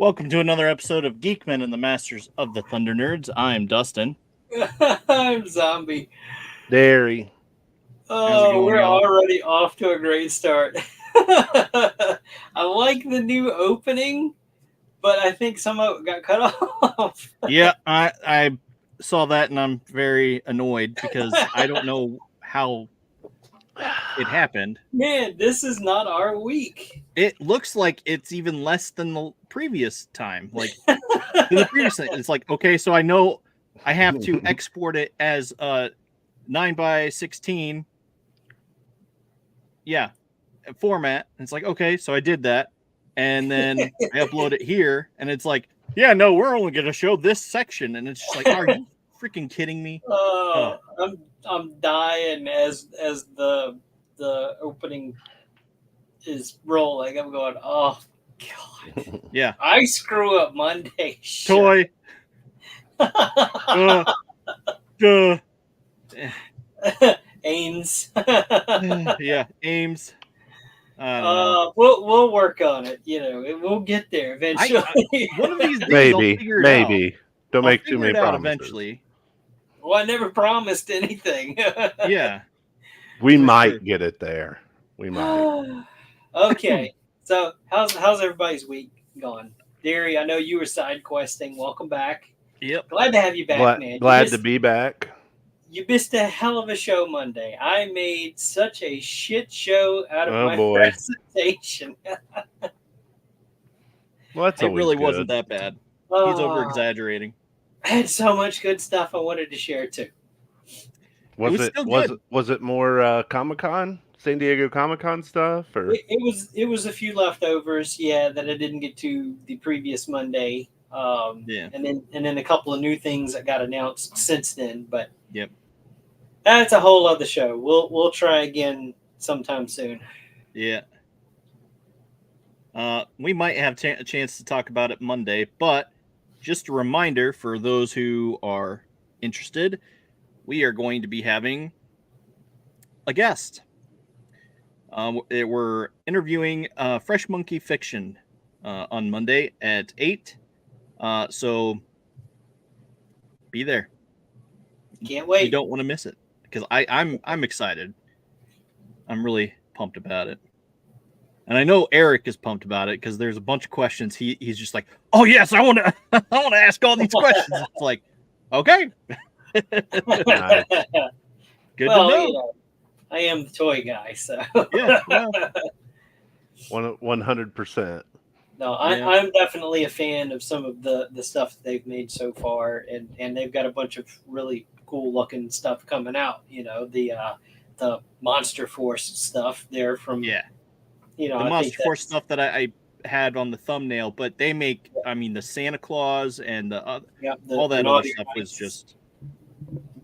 Welcome to another episode of Geekmen and the Masters of the Thunder Nerds. I'm Dustin. I'm Zombie. Dairy. Oh, we're already off to a great start. I like the new opening, but I think some of it got cut off. Yeah, I saw that and I'm very annoyed because I don't know how it happened. Man, this is not our week. It looks like it's even less than the previous time. Like the previous thing. It's like, okay, so I know I have to export it as 9:16. Yeah, format. And it's like, okay, so I did that. And then I upload it here and it's like, yeah, no, we're only going to show this section. And it's just like, are you freaking kidding me? I'm dying as the opening is rolling. I'm going, oh god. Yeah. I screw up Monday. Toy. Ames. Yeah, Ames. We'll work on it. You know, we'll get there eventually. One of these days, maybe. Don't make too many promises. Eventually. Well, I never promised anything. Yeah. We might get it there. We might. Okay. So how's everybody's week going? Derry, I know you were side questing. Welcome back. Yep. Glad to have you back, man. Glad to be back. You missed a hell of a show Monday. I made such a shit show out of my presentation. Well, that's it really good. wasn't that bad. He's over exaggerating. I had so much good stuff I wanted to share too. Was it more Comic-Con, San Diego Comic-Con stuff, or it was a few leftovers, yeah, that I didn't get to the previous Monday. And then a couple of new things that got announced since then, but yep. That's a whole other show. We'll try again sometime soon. Yeah. We might have a chance to talk about it Monday, but just a reminder for those who are interested, we are going to be having a guest. We're interviewing Fresh Monkey Fiction on Monday at 8. So be there. Can't wait. You don't want to miss it because I'm excited. I'm really pumped about it. And I know Eric is pumped about it because there's a bunch of questions. He's just like, oh yes, I want to ask all these questions. It's like, okay. Good to know. You know, I am the toy guy, so yeah. 100%. No, I'm definitely a fan of some of the stuff that they've made so far, and they've got a bunch of really cool looking stuff coming out. You know, the Monster Force stuff there from the Monster Force stuff that I had on the thumbnail, but they make the Santa Claus and all that other stuff was just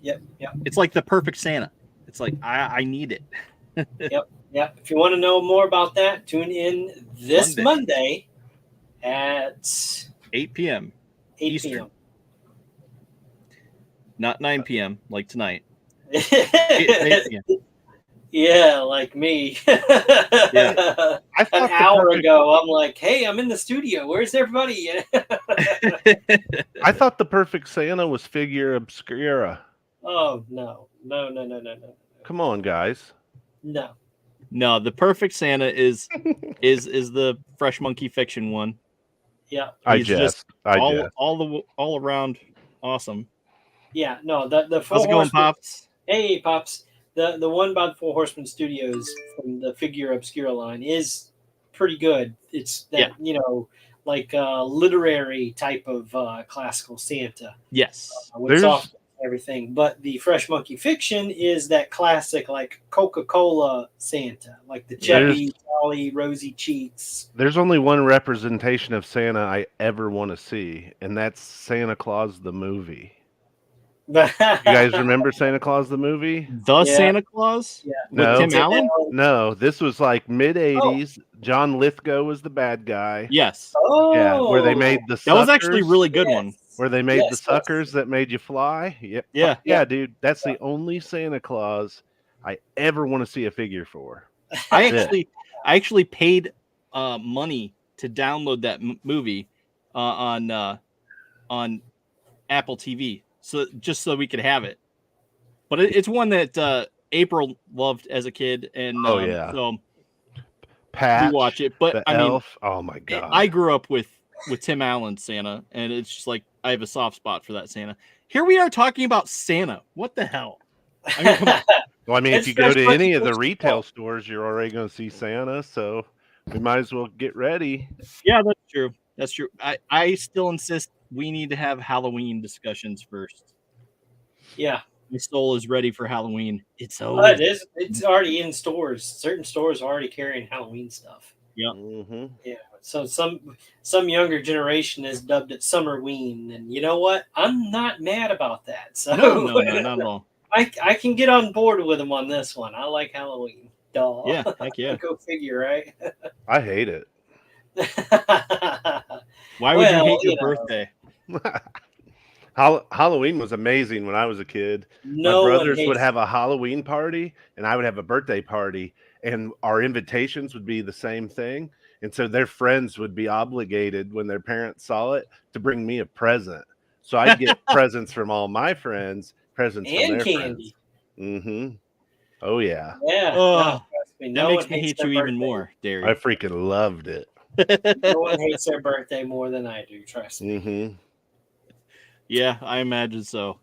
it's like the perfect Santa. It's like I need it. Yep. If you want to know more about that, tune in this Monday at 8 p.m. Eastern. Not 9 p.m. like tonight. 8 p.m. Yeah, like me. An hour ago, I'm like, hey, I'm in the studio. Where's everybody? I thought the perfect Santa was Figure Obscura. Oh, no. Come on, guys. No, the perfect Santa is the Fresh Monkey Fiction one. Yeah. All around awesome. Yeah, no, the How's it going, Pops? Hey, Pops. The one by the Four Horsemen Studios from the Figure Obscura line is pretty good. It's that, like a literary type of classical Santa. Yes. With soft everything. But the Fresh Monkey Fiction is that classic, like Coca-Cola Santa, like the chubby, jolly, rosy cheeks. There's only one representation of Santa I ever want to see, and that's Santa Claus the movie. You guys remember Santa Claus the movie? Santa Claus? Yeah. With Tim Allen? No, this was like mid-'80s. John Lithgow was the bad guy. Yes. Oh. Yeah, where they made the suckers. That was actually a really good one. Where they made the suckers that made you fly. Yeah, dude. That's the only Santa Claus I ever want to see a figure for. I actually paid money to download that movie on Apple TV, so just so we could have it. But it's one that April loved as a kid, and so Patch, we watch it. But the I mean, elf. Oh my god! I grew up with Tim Allen's Santa, and it's just like I have a soft spot for that Santa. Here we are talking about Santa. What the hell? I mean, come on. Well, I mean, It's if you go to just any of the first retail fall. stores, you're already going to see Santa, so we might as well get ready. Yeah, that's true. That's true. I still insist we need to have Halloween discussions first. Yeah. My soul is ready for Halloween. It's Oh, over. it is. It's already in stores. Certain stores are already carrying Halloween stuff. Yeah. Mm-hmm. Yeah. So some younger generation has dubbed it Summerween, and you know what? I'm not mad about that. So No, not at all. I can get on board with them on this one. I like Halloween. Duh. Yeah, heck yeah. Go figure, right? I hate it. Why would you hate your you know, birthday? Halloween was amazing when I was a kid. No My one brothers would hates have a Halloween party, and I would have a birthday party, and our invitations would be the same thing. And so their friends would be obligated when their parents saw it to bring me a present. So I'd get presents from all my friends, presents from and their candy. friends. Mm-hmm. Oh yeah. Yeah. Oh, no, trust me, That no makes one me hates hate their you even birthday. more, I Derry. freaking loved it. No one hates their birthday more than I do. Trust me. Mm-hmm. Yeah, I imagine so.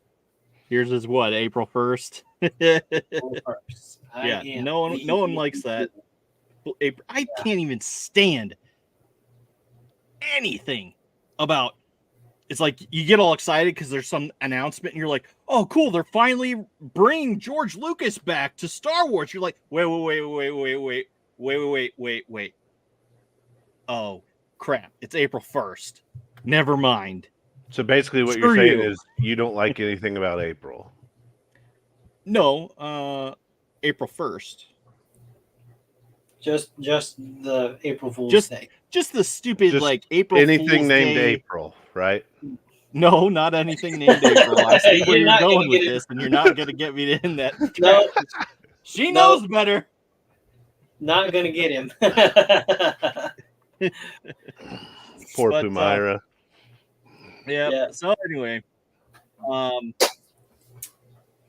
Yours is what, April 1st? April 1st. I Yeah, am no one likes that. I can't even stand anything about. It's like you get all excited because there's some announcement and you're like, oh cool, they're finally bringing George Lucas back to Star Wars. You're like, wait. Oh crap, it's April 1st. Never mind. So basically what Screw you're saying you. is you don't like anything about April. No, April 1st. Just the April Fool's Day. Just the stupid Just like April Anything Fool's named Day. April, right? No, not anything named April. I see where You're you're not gonna going with get it. this, and you're not going to get me in that trap. No, She No. knows better. not gonna get him. Poor But, Pumaira. Yeah. So anyway,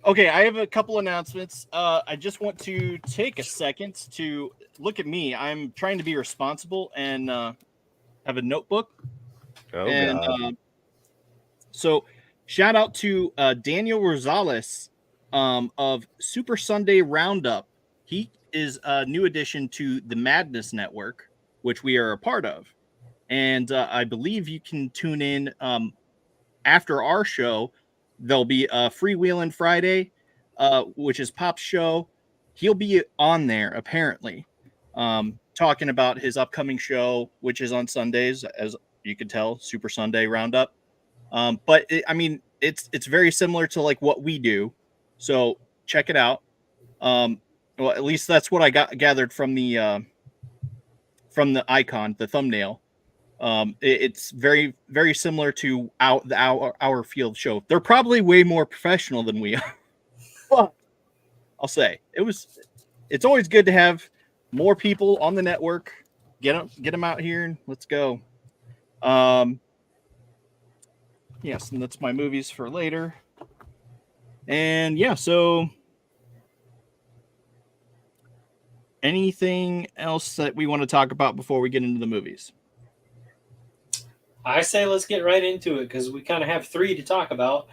okay, I have a couple announcements. I just want to take a second to look at me. I'm trying to be responsible and have a notebook. Oh And God. so shout out to Daniel Rosales of Super Sunday Roundup. He is a new addition to the Madness Network, which we are a part of. And I believe you can tune in after our show. There'll be a Freewheelin' Friday, which is Pop's show. He'll be on there, apparently, talking about his upcoming show, which is on Sundays, as you can tell, Super Sunday Roundup. But it's very similar to like what we do. So check it out. Well, at least that's what I gathered from the icon, the thumbnail. It's very, very similar to our field show. They're probably way more professional than we are. But I'll say it's always good to have more people on the network. Get them out here and let's go. Yes, and that's my movies for later. And yeah, so anything else that we want to talk about before we get into the movies? I say let's get right into it because we kind of have 3 to talk about.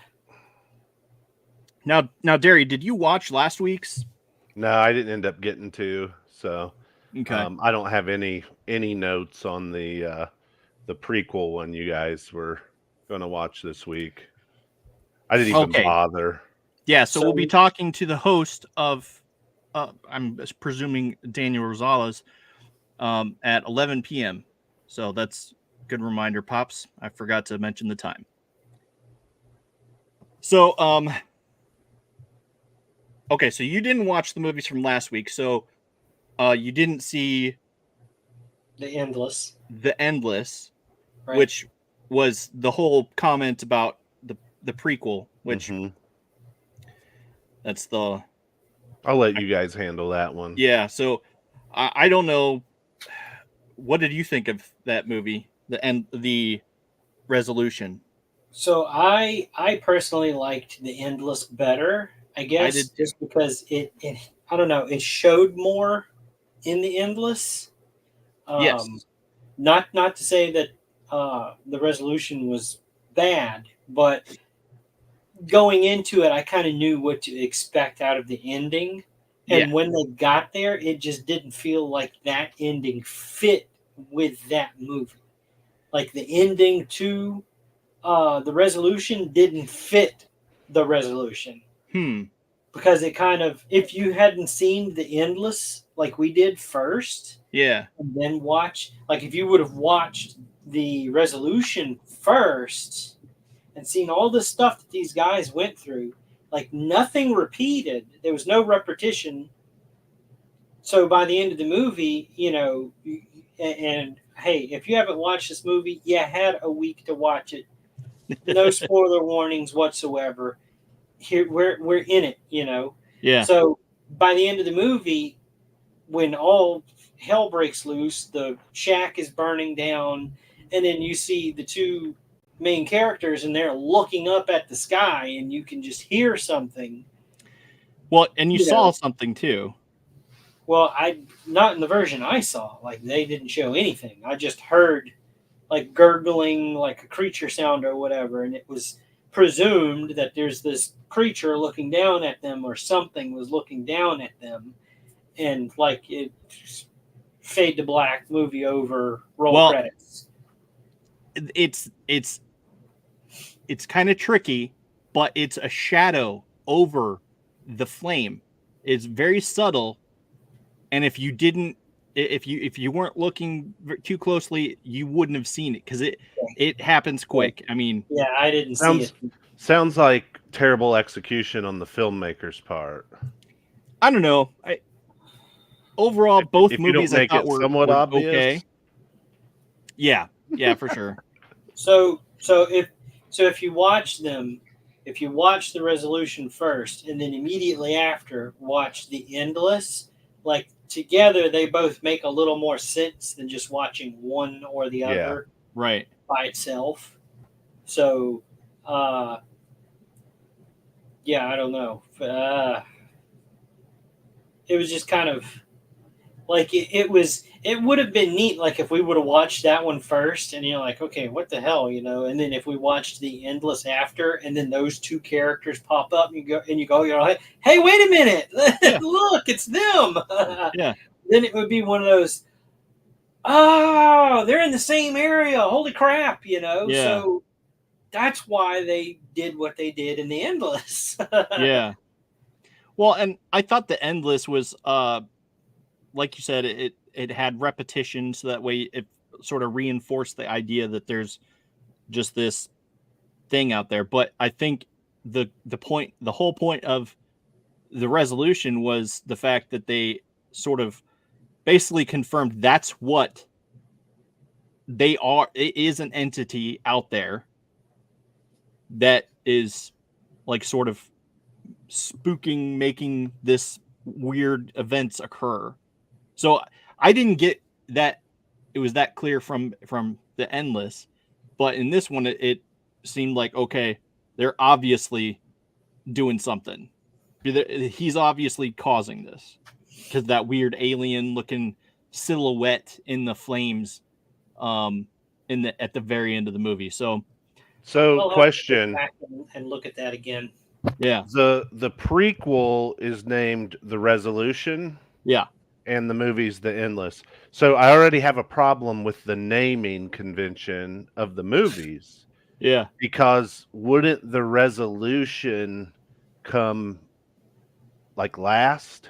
Now, Derry, did you watch last week's? No, I didn't end up getting to. So Okay. I don't have any notes on the prequel one you guys were going to watch this week. I didn't even bother. Yeah, so we'll be talking to the host of, I'm presuming Daniel Rosales, at 11 p.m. So that's a good reminder, Pops. I forgot to mention the time. So, okay, so you didn't watch the movies from last week, so you didn't see The Endless, right, which was the whole comment about the prequel, which that's the. I'll let you guys handle that one. Yeah, so I don't know. What did you think of that movie? The Resolution? So I personally liked the Endless better, I guess, did too. just because it I don't know, it showed more in the Endless. Yes. Not to say that the Resolution was bad, but going into it, I kind of knew what to expect out of the ending. And Yeah. when they got there, it just didn't feel like that ending fit with that movie. Like the ending to the Resolution didn't fit the Resolution. Because it kind of, if you hadn't seen the Endless like we did first, Yeah. and then watch, like if you would have watched the Resolution first and seen all the stuff that these guys went through, like nothing repeated. There was no repetition. So by the end of the movie, you know, and hey, if you haven't watched this movie, you had a week to watch it. No spoiler warnings whatsoever. Here we're in it, you know. Yeah. So by the end of the movie, when all hell breaks loose, the shack is burning down, and then you see the two main characters and they're looking up at the sky and you can just hear something. Well, and you You saw know. something too. Well, not in the version I saw. Like they didn't show anything. I just heard like gurgling, like a creature sound or whatever, and it was presumed that there's this creature looking down at them or something was looking down at them, and like it fade to black, movie over, roll credits. It's kind of tricky, but it's a shadow over the flame. It's very subtle, and if you weren't looking too closely, you wouldn't have seen it because it happens quick. I mean, yeah, I didn't see it. Sounds like terrible execution on the filmmaker's part. I don't know. Overall, both if movies you don't make I thought it were somewhat obvious. Okay. Yeah, for sure. So if you watch them, if you watch the Resolution first and then immediately after watch the Endless, like together they both make a little more sense than just watching one or the other right by itself. So yeah, I don't know. It was just kind of like it would have been neat, like if we would have watched that one first and you're like, okay, what the hell, you know, and then if we watched the Endless after and then those two characters pop up and you go, you're like, hey, wait a minute, look, it's them. Yeah. Then it would be one of those, oh, they're in the same area, holy crap, you know. Yeah. So that's why they did what they did in the Endless. Yeah. Well, and I thought the Endless was like you said, it had repetition, so that way it sort of reinforced the idea that there's just this thing out there. But I think the whole point of the Resolution was the fact that they sort of basically confirmed that's what they are. It is an entity out there that is like sort of spooking, making this weird events occur. So I didn't get that it was that clear from the Endless, but in this one it seemed like, okay, they're obviously doing something. He's obviously causing this because that weird alien looking silhouette in the flames at the very end of the movie. So question, back and look at that again. Yeah. The prequel is named The Resolution. Yeah. And the movie's The Endless. So I already have a problem with the naming convention of the movies. Yeah. Because wouldn't The Resolution come like last?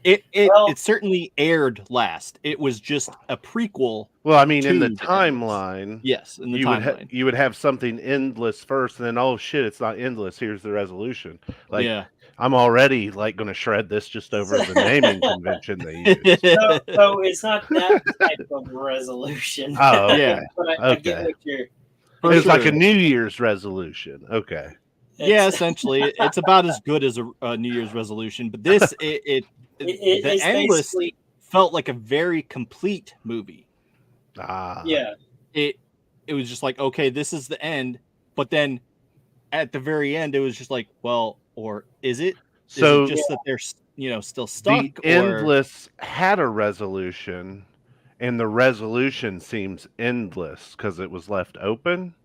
It certainly aired last. It was just a prequel. Well, I mean, in the timeline, yes, in the timeline, you would have something endless first, and then oh shit, it's not endless. Here's the Resolution. Like, yeah. I'm already like going to shred this just over the naming convention they use. So it's not that type of resolution. Oh, okay. Yeah. But I get what you're. It's like a New Year's resolution. Okay. Yeah, essentially, it's about as good as a New Year's resolution. But this, the Endless felt like a very complete movie. Ah. Yeah. it was just like, okay, this is the end. But then at the very end, it was just like, well, or is it? Is it So just that they're still stuck? the Or endless had a resolution, and the resolution seems endless because it was left open.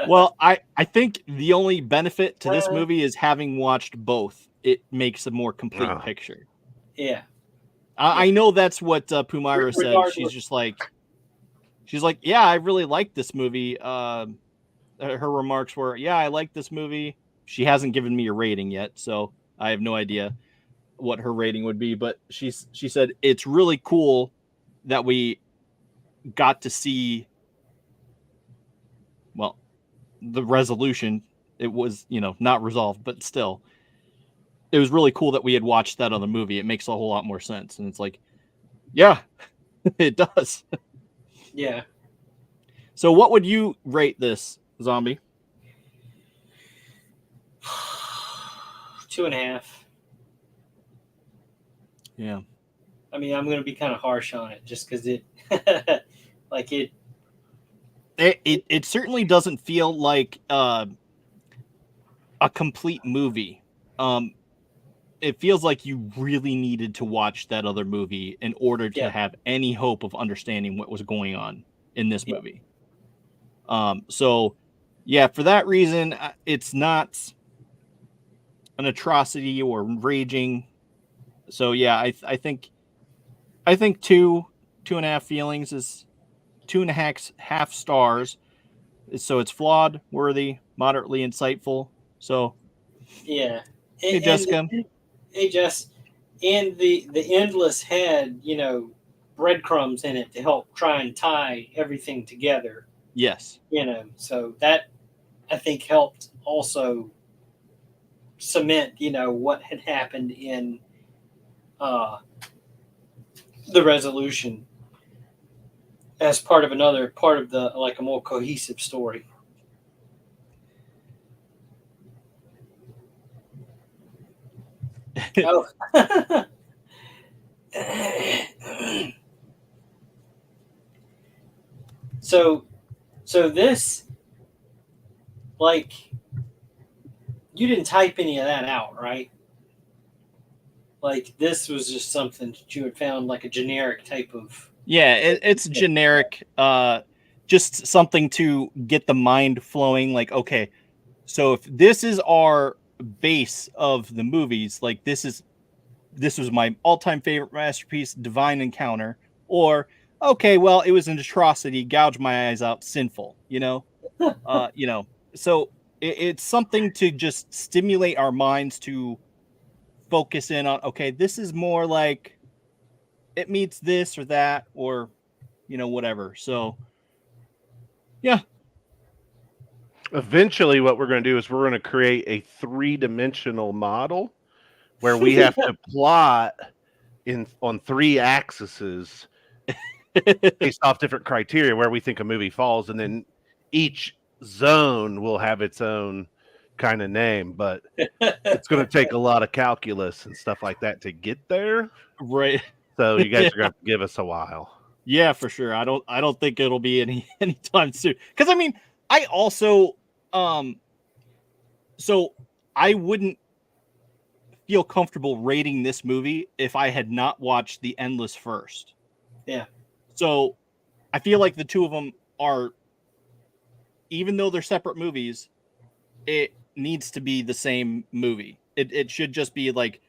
well, I think the only benefit to this Uh, movie is having watched both. It makes a more complete Oh. picture. yeah. I know that's what Pumira said. Regardless. She's like, yeah, I really like this movie. Her remarks were, yeah, I like this movie. She hasn't given me a rating yet, so I have no idea what her rating would be. But she said it's really cool that we got to see, well, the resolution. It was, not resolved, but still, it was really cool that we had watched that other movie. It makes a whole lot more sense. And it's like, yeah, it does. Yeah. So what would you rate this, Zombie? 2.5. Yeah. I mean, I'm going to be kind of harsh on it just because it, like It certainly doesn't feel like a complete movie. It feels like you really needed to watch that other movie in order to have any hope of understanding what was going on in this movie. So, yeah, for that reason, it's not an atrocity or raging. So, yeah, I think 2.5 feelings is 2.5 stars. So it's flawed, worthy, moderately insightful. So, yeah. hey, Jessica. Hey, Jess. And the endless had, breadcrumbs in it to help try and tie everything together. Yes. So that I think helped also cement, what had happened in the resolution as part of the like a more cohesive story. Oh. So this, like, you didn't type any of that out, right? Like, this was just something that you had found, like a generic type of. Yeah, it's generic. Just something to get the mind flowing. Like, okay, so if this is our base of the movies, like this was my all-time favorite masterpiece, Divine Encounter, or okay, well, it was an atrocity, gouge my eyes out, sinful, so it's something to just stimulate our minds to focus in on, okay, this is more like it meets this or that, or whatever. So yeah. Eventually, what we're going to do is we're going to create a 3-dimensional model where we have to plot on 3 axes based off different criteria where we think a movie falls, and then each zone will have its own kind of name, but it's going to take a lot of calculus and stuff like that to get there. Right. So you guys are going to have to give us a while. Yeah, for sure. I don't think it'll be anytime soon. Because I mean, I also so I wouldn't feel comfortable rating this movie if I had not watched The Endless first. Yeah. So I feel like the two of them are, even though they're separate movies, it needs to be the same movie. It should just be like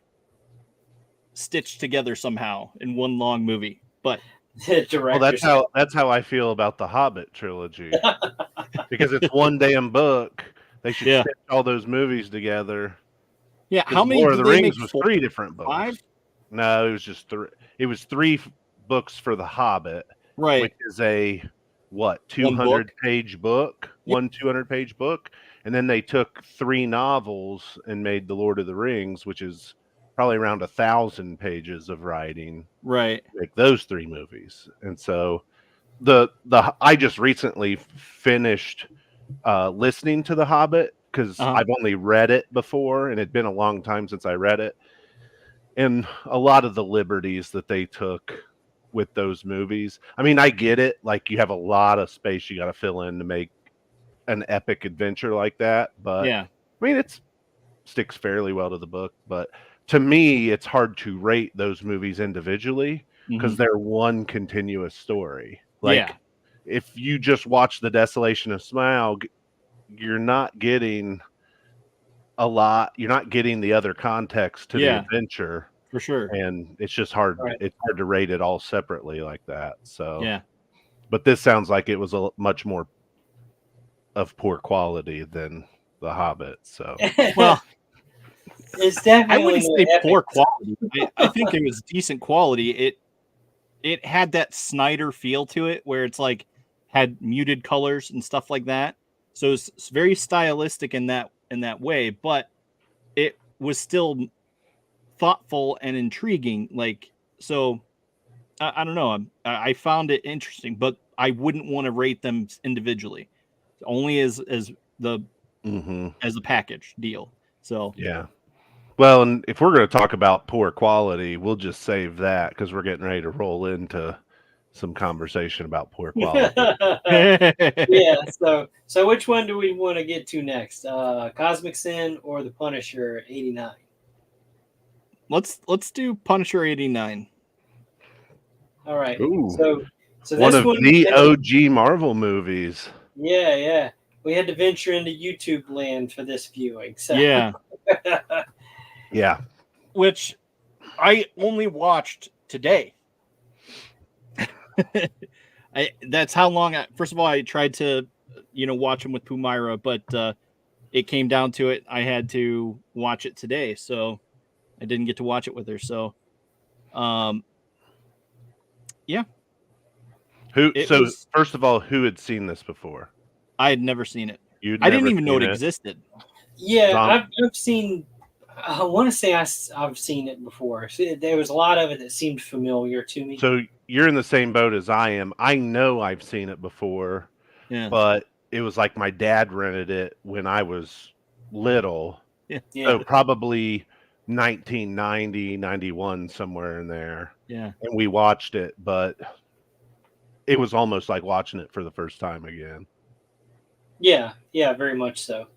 stitched together somehow in one long movie. But well, that's how I feel about the Hobbit trilogy. Because it's one damn book. They should stitch all those movies together. Yeah, how many? Lord of the Rings was 3 different books. 5? No, it was just 3. It was 3 books for the Hobbit, right? Which is a 200-page book, 200-page book, and then they took 3 novels and made the Lord of the Rings, which is probably around 1,000 pages of writing. Right. Like those 3 movies, and so I just recently finished listening to The Hobbit because I've only read it before, and it'd been a long time since I read it. And a lot of the liberties that they took with those movies. I mean, I get it. Like, you have a lot of space you got to fill in to make an epic adventure like that. But Yeah. I mean, it sticks fairly well to the book. But to me, it's hard to rate those movies individually because they're one continuous story. Like, if you just watch The Desolation of Smaug, you're not getting a lot. You're not getting the other context to the adventure. For sure. And it's just hard. Right. It's hard to rate it all separately like that. So, Yeah. But this sounds like it was a much more of poor quality than The Hobbit. So, Well, it's definitely. I wouldn't say epic. poor quality. I think it was decent quality. It had that Snyder feel to it, where it's like had muted colors and stuff like that. So it's very stylistic in that way, but it was still thoughtful and intriguing. Like, so I don't know. I found it interesting, but I wouldn't want to rate them individually, only as the as a package deal. So yeah. Well, and if we're going to talk about poor quality, we'll just save that because we're getting ready to roll into some conversation about poor quality. Yeah. So which one do we want to get to next? Cosmic Sin or The Punisher '89? Let's do Punisher '89. All right. Ooh. So One this of one the OG Marvel movies. Yeah. We had to venture into YouTube land for this viewing. So. Yeah. Yeah. Which I only watched today. That's how long. First of all, I tried to, watch them with Pumaira, but it came down to it. I had to watch it today, so I didn't get to watch it with her. So, yeah. First of all, who had seen this before? I had never seen it. You'd I didn't never even know seen it existed. Yeah, I've seen. I want to say I've seen it before. So there was a lot of it that seemed familiar to me. So you're in the same boat as I am. I know I've seen it before, but it was like my dad rented it when I was little. Yeah. So probably 1990, 91, somewhere in there. Yeah. And we watched it, but it was almost like watching it for the first time again. Yeah, very much so.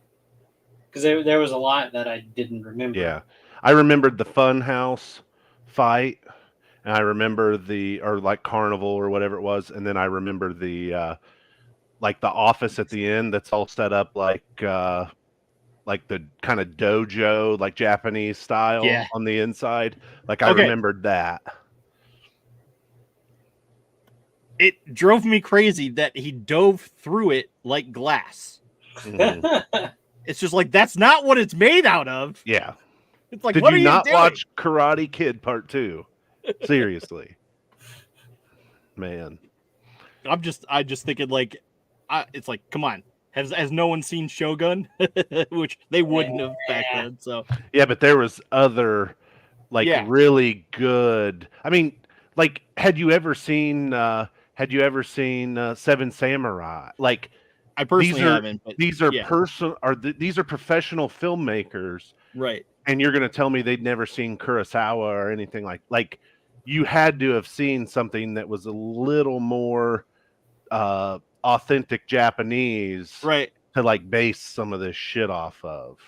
Because there was a lot that I didn't remember. Yeah. I remembered the Funhouse fight, and I remember Carnival or whatever it was, and then I remember the office at the end that's all set up like the kind of dojo, like Japanese style on the inside. Like, I remembered that. It drove me crazy that he dove through it like glass. Mm-hmm. It's just like, that's not what it's made out of. Yeah. It's like, Did what you are you not doing? watch Karate Kid Part 2? Seriously. Man. I just thinking like, it's like, come on. Has no one seen Shogun? Which they wouldn't have back then. So yeah, but there was other really good. I mean, like, had you ever seen Seven Samurai? Like, I personally haven't. But these are these are professional filmmakers, right? And you're going to tell me they'd never seen Kurosawa or anything like you had to have seen something that was a little more authentic Japanese, right? To like base some of this shit off of.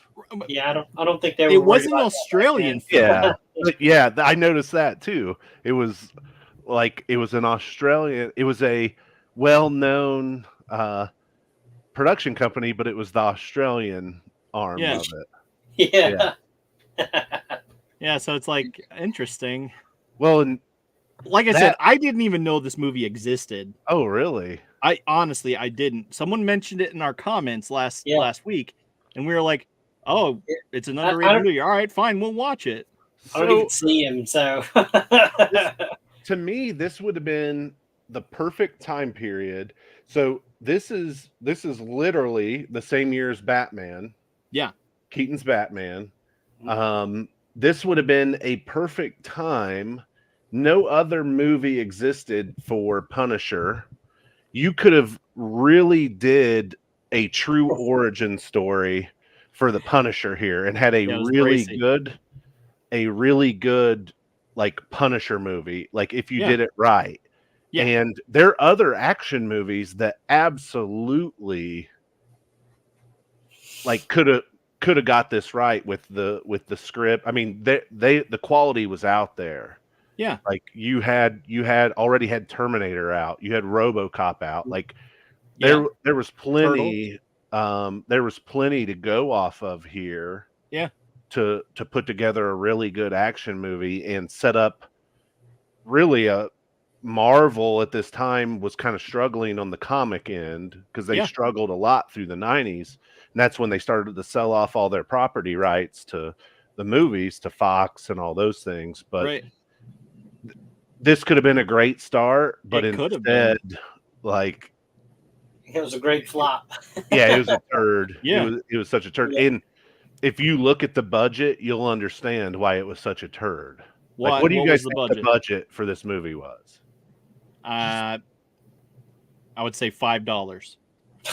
Yeah, I don't think they were. It was an Australian film. Yeah, I noticed that too. It was an Australian. It was a well-known production company, but it was the Australian arm of it. Yeah. Yeah, so it's like interesting. Well, and like I said, I didn't even know this movie existed. Oh, really? I honestly didn't. Someone mentioned it in our comments last week, and we were like, "Oh, it's an underrated movie. All right, fine, we'll watch it." I don't even see him, so to me, this would have been the perfect time period. So this is literally the same year as Batman. Yeah, Keaton's Batman. This would have been a perfect time. No other movie existed for Punisher. You could have really did a true origin story for the Punisher here and had a really good like Punisher movie, like if you Yeah. did it right. Yeah. And there are other action movies that absolutely like could have got this right with the script. I mean, the quality was out there. Yeah. Like you had already had Terminator out, you had RoboCop out. Like there was plenty to go off of here. Yeah. To put together a really good action movie and set up really a Marvel at this time was kind of struggling on the comic end because they struggled a lot through the 90s. And that's when they started to sell off all their property rights to the movies, to Fox and all those things. But this could have been a great start, but instead, like, it was a great flop. It was a turd. Yeah. It was such a turd. And if you look at the budget, you'll understand why it was such a turd. Like, what do you guys think the budget for this movie was? I would say $5.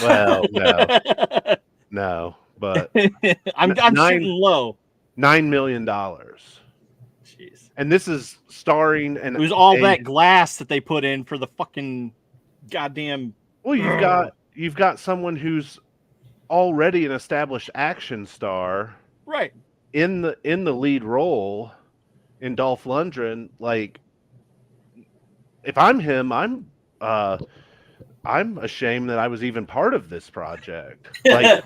Well, no, but I'm shooting low. $9 million. Jeez. And this is starring, and it was all that glass that they put in for the fucking goddamn. Well, you've got someone who's already an established action star, right? In the lead role, in Dolph Lundgren. Like, if I'm him, I'm ashamed that I was even part of this project. Like,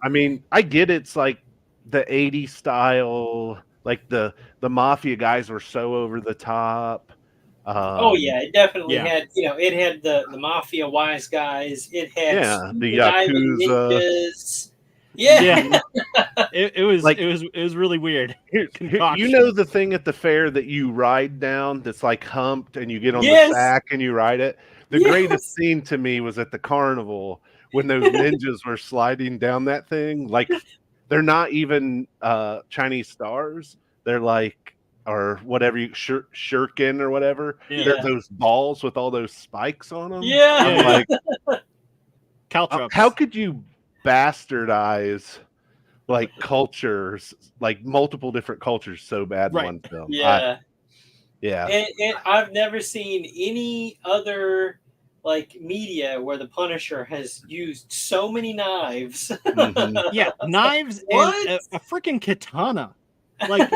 I mean, I get it's like the 80s style, like the mafia guys were so over the top. It definitely had, it had the mafia wise guys. It had the Yakuza. It was like, it was really weird. You know the thing at the fair that you ride down that's like humped and you get on the sack and you ride it? The greatest scene to me was at the carnival when those ninjas were sliding down that thing. Like, they're not even Chinese stars. They're like, or whatever, shuriken or whatever. Yeah. They're those balls with all those spikes on them. Yeah. I'm like, caltrops. How could you bastardize like cultures, like multiple different cultures, so bad in one film? Yeah. And I've never seen any other like media where the Punisher has used so many knives. Mm-hmm. Knives and a freaking katana. Like,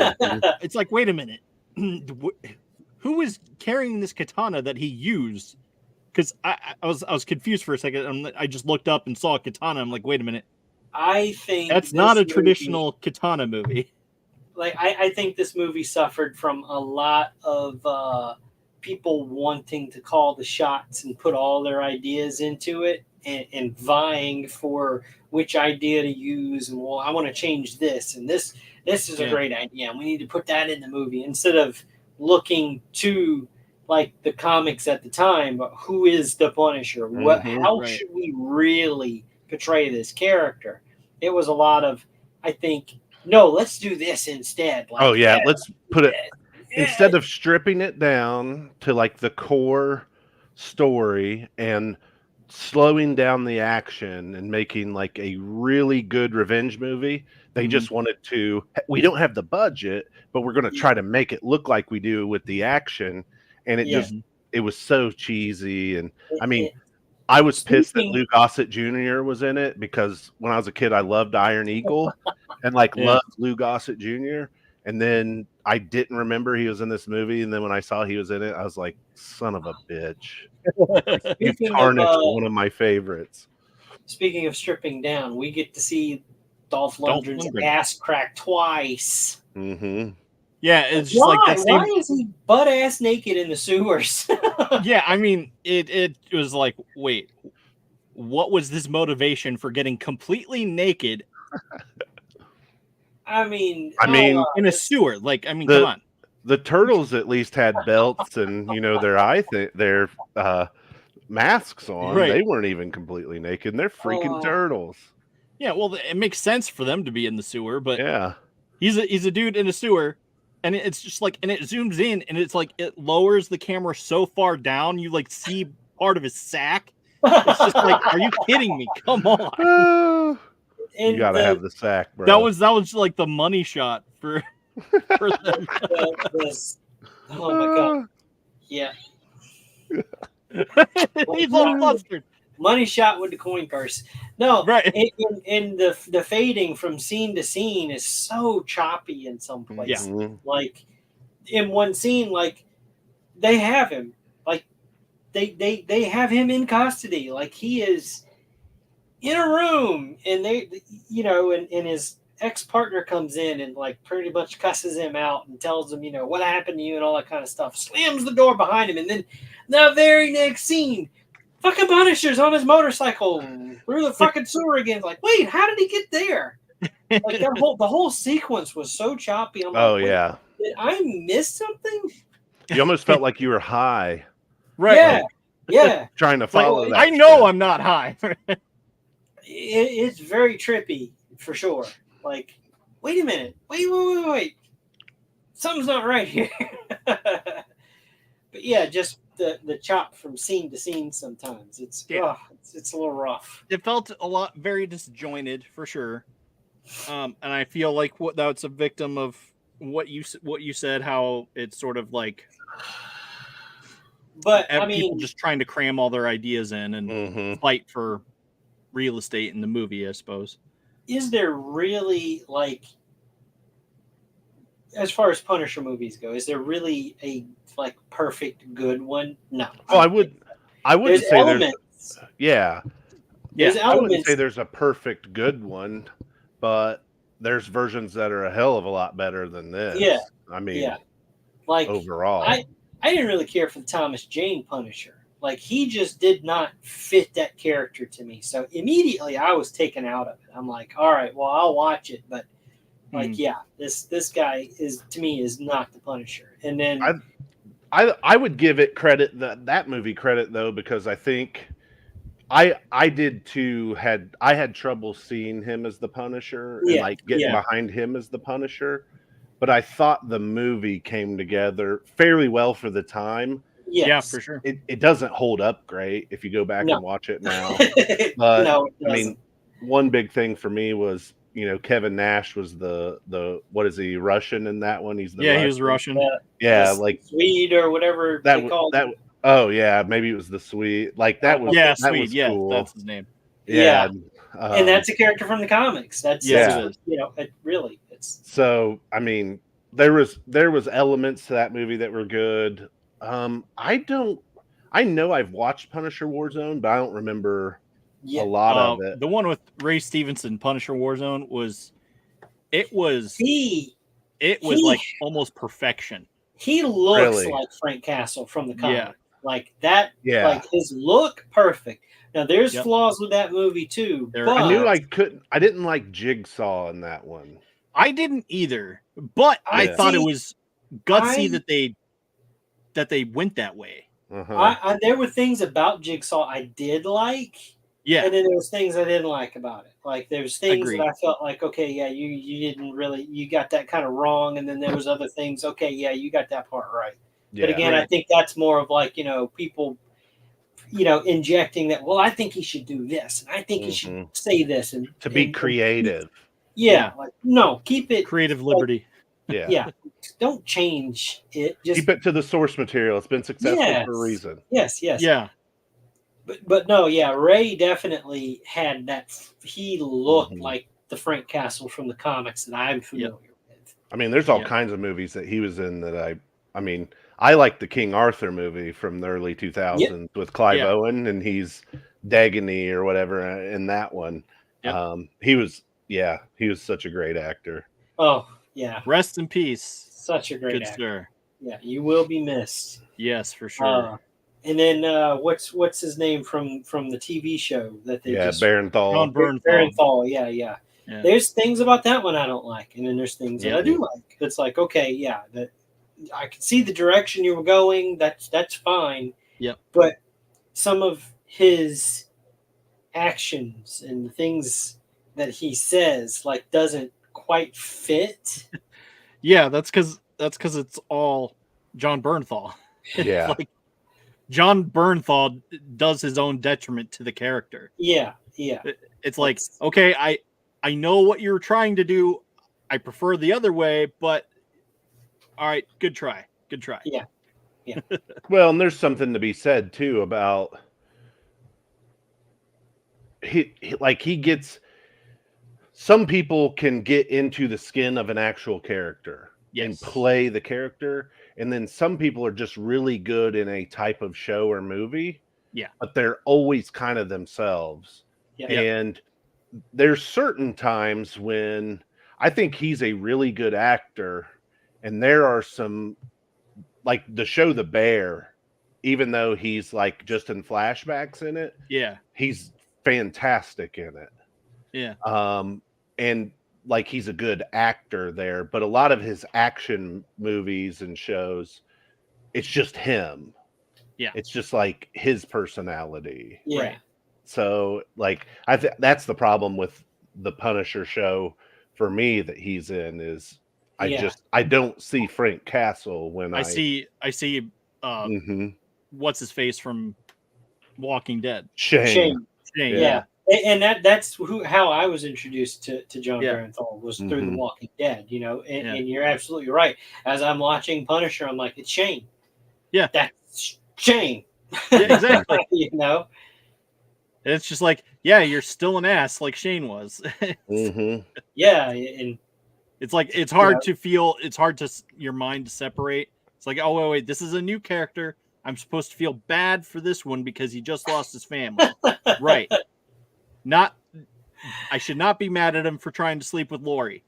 it's like, wait a minute, who was carrying this katana that he used? Because I was confused for a second. I just looked up and saw a katana. I'm like, wait a minute. I think that's not a traditional katana movie. Like, I think this movie suffered from a lot of people wanting to call the shots and put all their ideas into it and vying for which idea to use. And, well, I want to change this. And this is a great idea. And we need to put that in the movie instead of looking to, like, the comics at the time. Who is the Punisher? How should we really portray this character? It was a lot of, I think, no, let's do this instead. Like, let's put it instead of stripping it down to like the core story and slowing down the action and making like a really good revenge movie. They just wanted to, we don't have the budget, but we're going to try to make it look like we do with the action. And it was so cheesy. And I mean, I was pissed that Lou Gossett Jr. was in it because when I was a kid, I loved Iron Eagle and loved Lou Gossett Jr. And then I didn't remember he was in this movie. And then when I saw he was in it, I was like, son of a bitch. You've tarnished one of my favorites. Speaking of stripping down, we get to see Dolph Lundgren's ass cracked twice. Mm-hmm. Yeah, it's just like that same... Why is he butt ass naked in the sewers? Yeah, I mean, it was like, wait, what was this motivation for getting completely naked? I mean, in a sewer. Like, I mean, come on. The turtles at least had belts and their masks on. Right. They weren't even completely naked. And they're freaking turtles. Yeah, well, it makes sense for them to be in the sewer, but he's a dude in a sewer. And it's just like, and it zooms in, and it's like it lowers the camera so far down, you like see part of his sack. It's just like, are you kidding me? Come on! You gotta have the sack, bro. That was like the money shot for for them. Oh my god. Yeah. He's all flustered. Money shot with the coin purse. No, Right. And the fading from scene to scene is so choppy in some places. Yeah. Like in one scene, like they have him, like they have him in custody, like he is in a room, and they, you know, and his ex-partner comes in and like pretty much cusses him out and tells him, you know, what happened to you and all that kind of stuff. Slams the door behind him, and then the very next scene, fucking Punisher's on his motorcycle through the fucking sewer again. Like, wait, how did he get there? Like the whole sequence was so choppy. I'm like, Oh yeah. did I miss something? You almost felt like you were high. Right. Yeah, yeah. Trying to follow Like, that. I know shit. I'm not high. It's very trippy for sure. Like, wait a minute, wait, something's not right here. But yeah, just the chop from scene to scene. Sometimes it's it's a little rough. It felt very disjointed for sure. And I feel like that's a victim of what you said, how it's sort of like, but I mean, people just trying to cram all their ideas in and fight for real estate in the movie, I suppose. Is there really, like, as far as Punisher movies go, is there really a like perfect good one? No. Oh, I wouldn't There's say elements. yeah. There's I wouldn't elements. say there's a perfect good one, but there's versions that are a hell of a lot better than this. Yeah. I mean, Yeah. Like, overall. I didn't really care for the Thomas Jane Punisher. Like, he just did not fit that character to me. So immediately I was taken out of it. I'm like, all right, well, I'll watch it, but like, yeah, this guy is, to me, is not the Punisher. And then I would give it credit, that movie credit, though, because I think I did too. I had trouble seeing him as the Punisher and like getting behind him as the Punisher, but I thought the movie came together fairly well for the time. Yes. Yeah, for sure. It doesn't hold up great if you go back and watch it now. But No, it I mean, one big thing for me was, you know, Kevin Nash was the what is he, Russian in that one? He's the he was Russian. Yeah, like Swede or whatever that they call that. Oh yeah, maybe it was the Swede. Like that was Swede. Was cool. That's his name. Yeah. And that's a character from the comics. That's you know, it really it's. So I mean, there was elements to that movie that were good. I know I've watched Punisher Warzone, but I don't remember a lot of it. The one with Ray Stevenson, Punisher Warzone, was like almost perfection. He looks like Frank Castle from the comic. Yeah. Like that. Yeah. Like his look, perfect. Now there's flaws with that movie too. But I knew I didn't like Jigsaw in that one. I didn't either, but I thought it was gutsy that they went that way. There were things about Jigsaw I did like. Yeah. And then there was things I didn't like about it. Like there's things that I felt like, okay, yeah, you didn't really, you got that kind of wrong. And then there was other things, okay, yeah, you got that part right. Yeah, but again, I think that's more of like, you know, people, you know, injecting that, well, I think he should do this. And I think he should say this. And to be creative. Like, no, keep it. Creative liberty. Like, yeah. Don't change it. Just keep it to the source material. It's been successful for a reason. Yes. Yeah. But no, yeah, Ray definitely had that. He looked like the Frank Castle from the comics that I'm familiar with. I mean, there's all kinds of movies that he was in that I mean, I like the King Arthur movie from the early 2000s with Clive Owen, and he's Dagony or whatever in that one. He was such a great actor. Oh, yeah. Rest in peace. Such a great good actor. Sir. Yeah, you will be missed. Yes, for sure. And then what's his name from the TV show that they Barenthal. John Barenthal. Yeah. There's things about that one I don't like, and then there's things that I do like. It's like, okay, yeah, that I can see the direction you were going. That's fine. Yep. But some of his actions and the things that he says like doesn't quite fit. Yeah, that's because it's all John Bernthal. Yeah. Like, John Bernthal does his own detriment to the character. Yeah. It's like, okay, I know what you're trying to do. I prefer the other way, but all right, good try. Good try. Yeah. Well, and there's something to be said too about he gets. Some people can get into the skin of an actual character and Yes. play the character, and then some people are just really good in a type of show or movie. Yeah. But they're always kind of themselves. Yeah. And there's certain times when I think he's a really good actor, and there are some, like the show The Bear, even though he's like just in flashbacks in it, Yeah. he's fantastic in it. Yeah. And like he's a good actor there, but a lot of his action movies and shows, it's just him. Yeah. It's just like his personality. Yeah. Right. So like that's the problem with the Punisher show for me that he's in is I don't see Frank Castle when I see Mhm. what's his face from Walking Dead. Shane. Yeah. And that's how I was introduced to John Yeah. Bernthal was through The Mhm. Walking Dead, and you're absolutely right. As I'm watching Punisher, I'm like, it's Shane. Yeah. That's Shane. Yeah, exactly. And it's just like, yeah, you're still an ass like Shane was. Mhm. Yeah, and It's like it's hard to feel. It's hard to your mind to separate. It's like, oh wait, this is a new character. I'm supposed to feel bad for this one because he just lost his family, right? Not. I should not be mad at him for trying to sleep with Lori.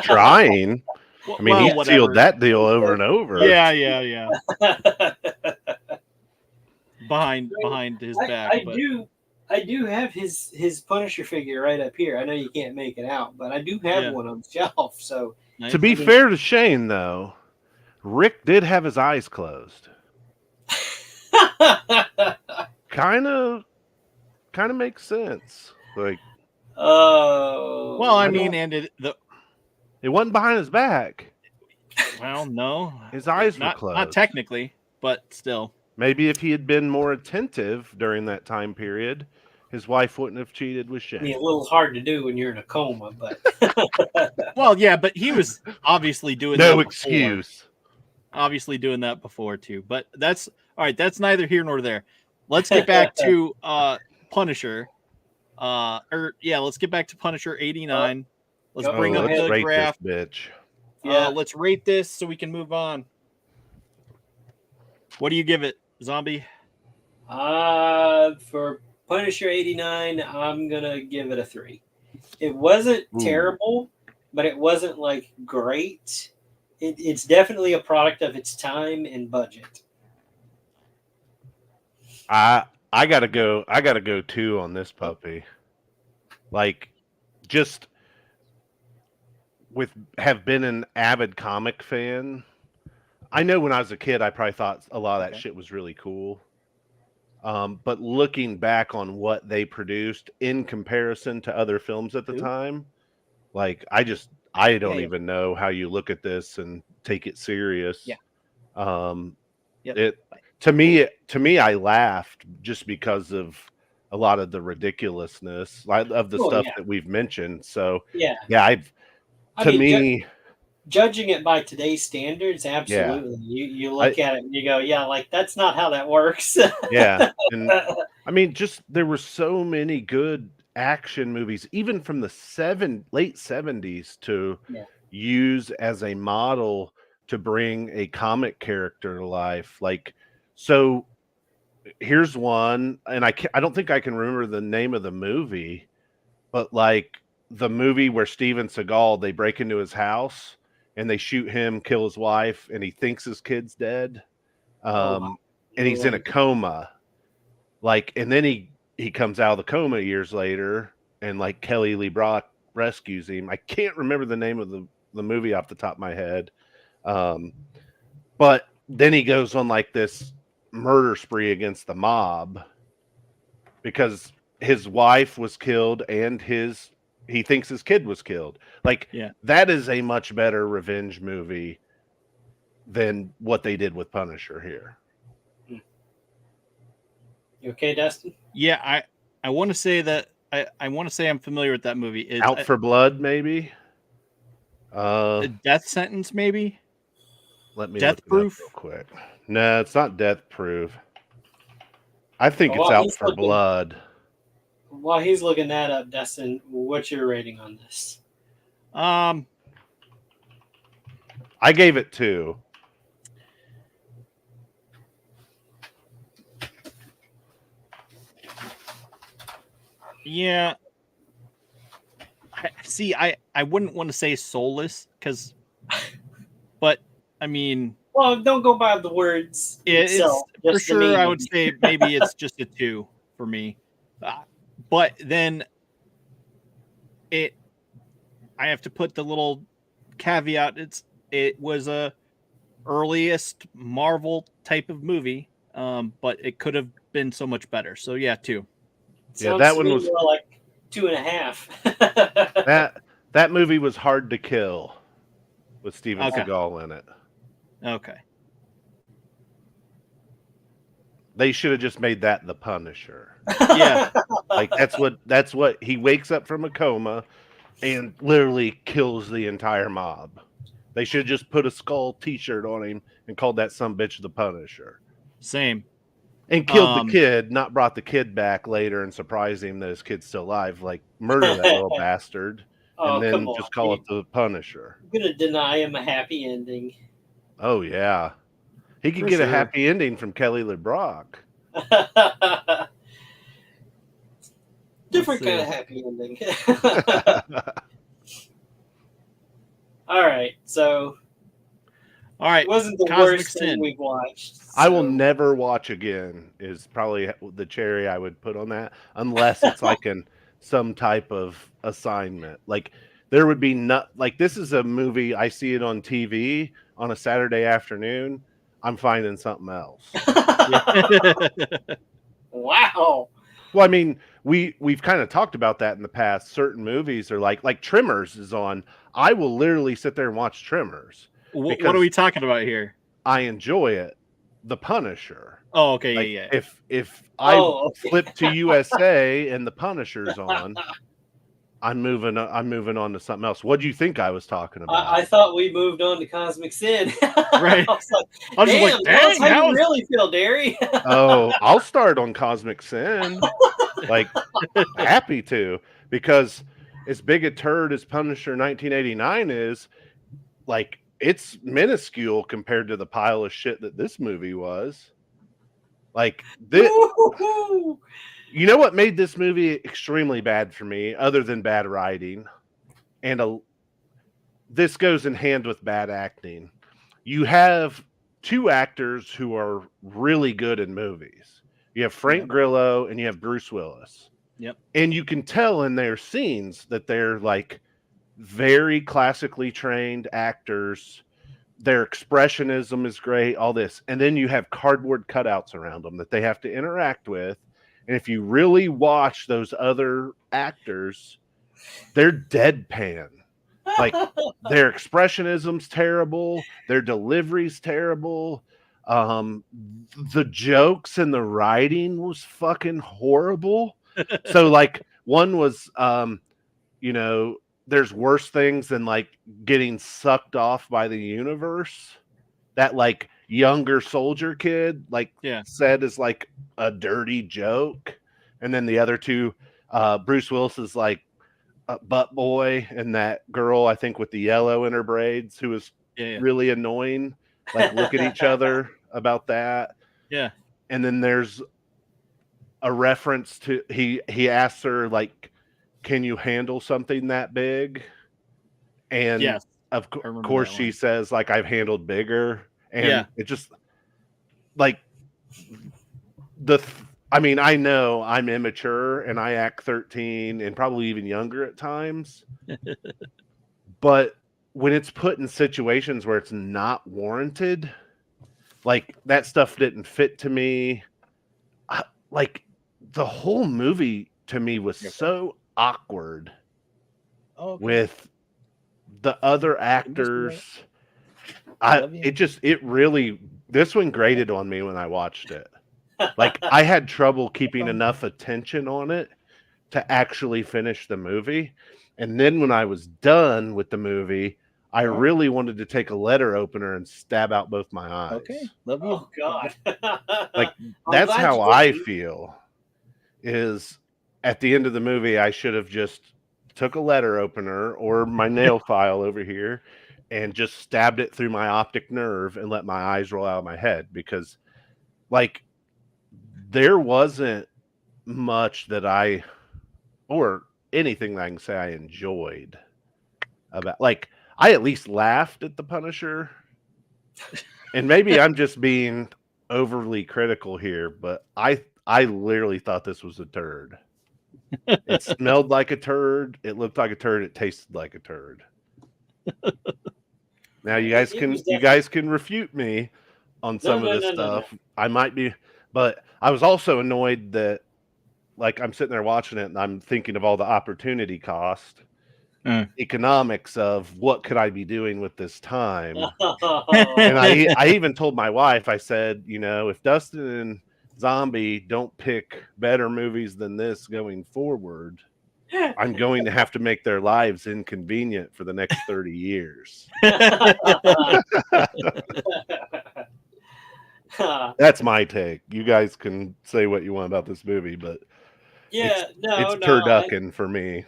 Trying. I mean, he whatever. sealed that deal over and over. Yeah. Behind his back. I do have his Punisher figure right up here. I know you can't make it out, but I do have one on the shelf. So Nice. To be fair to Shane, though, Rick did have his eyes closed. Kind of makes sense. Like, oh, well, I mean, and it wasn't behind his back. Well, no, His eyes were not closed. technically, but still. Maybe if he had been more attentive during that time period, his wife wouldn't have cheated with Shane. I mean, a little hard to do when you're in a coma, but Well, yeah, but he was obviously doing no that excuse. Before. Obviously doing that before too. But that's all right. That's neither here nor there. Let's get back to Punisher. Let's get back to Punisher 89. Let's bring up the graph. This bitch. Yeah. Let's rate this so we can move on. What do you give it, Zombie? For Punisher 89, I'm gonna give it a 3. It wasn't terrible, but it wasn't like great. It's definitely a product of its time and budget. I gotta go 2 on this puppy. Like, just have been an avid comic fan. I know when I was a kid, I probably thought a lot of that shit was really cool. But looking back on what they produced in comparison to other films at the time, like I don't even know how you look at this and take it serious. Yeah. To me, I laughed just because of a lot of the ridiculousness of the stuff that we've mentioned. So judging it by today's standards, absolutely. You look at it and you go, like that's not how that works. Yeah. And I mean, just there were so many good action movies, even from the late 70s to use as a model to bring a comic character to life. Like, so here's one, and I don't think I can remember the name of the movie, but like the movie where Steven Seagal, they break into his house and they shoot him, kill his wife, and he thinks his kid's dead. And he's in a coma. Like, and then he comes out of the coma years later, and like Kelly Lee Brock rescues him. I can't remember the name of the movie off the top of my head. But then he goes on like this murder spree against the mob because his wife was killed and he thinks his kid was killed. Like, that is a much better revenge movie than what they did with Punisher here. You okay, Dustin? Yeah, I want to say that I want to say I'm familiar with that movie. Out for Blood, maybe. A death sentence, maybe? Let me Death look it up Proof? real quick. No, it's not Death Proof. I think Oh, it's wow, Out he's for looking- Blood. While he's looking that up, Dustin, what's your rating on this? I gave it 2. Yeah. I wouldn't want to say soulless but I mean, Well, don't go by the words itself. it's for Just the sure. I would meaning. say maybe it's just a 2 for me. But then I have to put the little caveat. It was a earliest Marvel type of movie, but it could have been so much better. So yeah, 2. Sounds that to one me was more like 2.5. that movie was Hard to Kill with Steven Okay. Seagal in it. Okay. They should have just made that The Punisher. Yeah. Like that's what he wakes up from a coma and literally kills the entire mob. They should have just put a skull t-shirt on him and called that sumbitch The Punisher. Same. And killed the kid, not brought the kid back later and surprised him that his kid's still alive. Like, murder that little bastard. Oh, And then come on. just call it The Punisher. I'm going to deny him a happy ending. Oh, yeah. He could For get a sure. happy ending from Kelly LeBrock. Different kind of happy ending. All right, so All right. it wasn't the Cosmic worst Sin. thing we've watched. I will so- never watch again is probably the cherry I would put on that, unless it's like some type of assignment. Like there would be not like this is a movie. I see it on TV on a Saturday afternoon. I'm finding something else. Wow. Well, I mean, we've kind of talked about that in the past. Certain movies are like Tremors is on. I will literally sit there and watch Tremors. What are we talking about here? I enjoy it. The Punisher. Oh, okay. Like, yeah. If I okay. flip to USA and the Punisher's on, I'm moving on to something else. What do you think I was talking about? I thought we moved on to Cosmic Sin. Right. I was like, I was just damn, like, tell us dang, how how you is- really feel, Derry. Oh, I'll start on Cosmic Sin. Like, happy to, because as big a turd as Punisher 1989 is, like, it's minuscule compared to the pile of shit that this movie was. Like, this, Woo-hoo-hoo. you know what made this movie extremely bad for me, other than bad writing, and this goes in hand with bad acting. You have 2 actors who are really good in movies. You have Frank Grillo and you have Bruce Willis. Yep. And you can tell in their scenes that they're like very classically trained actors. Their expressionism is great, all this. And then you have cardboard cutouts around them that they have to interact with. And if you really watch those other actors, they're deadpan. Like, their expressionism's terrible, their delivery's terrible. The jokes and the writing was fucking horrible. So, like, one was, there's worse things than like getting sucked off by the universe. That like younger soldier kid said is like a dirty joke, and then the other 2, Bruce Willis is like a butt boy, and that girl I think with the yellow in her braids who was really annoying. Like look at each other about that. Yeah. And then there's a reference to he asks her like, can you handle something that big? And Yes, of course she says like, I've handled bigger. And it just like I mean, I know I'm immature and I act 13 and probably even younger at times, but when it's put in situations where it's not warranted, like that stuff didn't fit to me. Like the whole movie to me was so awkward with the other actors. This one grated on me when I watched it. Like I had trouble keeping enough attention on it to actually finish the movie. And then when I was done with the movie, I really wanted to take a letter opener and stab out both my eyes. Okay, love you. Oh God! Like I'm that's glad how you I didn't. feel. Is at the end of the movie, I should have just took a letter opener or my nail file over here and just stabbed it through my optic nerve and let my eyes roll out of my head, because like there wasn't much that I or anything that I can say I enjoyed about, like, I at least laughed at the Punisher. And maybe I'm just being overly critical here, but I literally thought this was a turd. It smelled like a turd, it looked like a turd, it tasted like a turd. Now you guys can refute me on some of this stuff. I might be, but I was also annoyed that, like, I'm sitting there watching it and I'm thinking of all the opportunity cost, economics of what could I be doing with this time. And I even told my wife, I said, you know, if Dustin and Zombie don't pick better movies than this going forward, I'm going to have to make their lives inconvenient for the next 30 years. That's my take. You guys can say what you want about this movie, but it's turducken for me.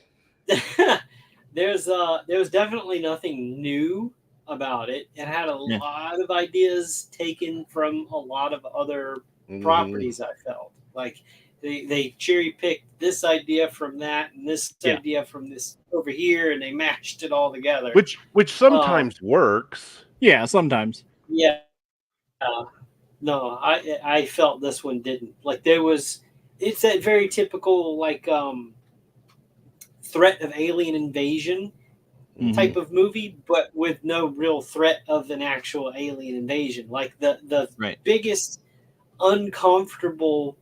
There was definitely nothing new about it. It had a lot of ideas taken from a lot of other properties. I felt like they cherry picked this idea from that and this idea from this over here, and they mashed it all together. Which sometimes works. Yeah, sometimes. Yeah. No, I felt this one didn't. Like it's that very typical like threat of alien invasion type of movie, but with no real threat of an actual alien invasion. Like the biggest uncomfortable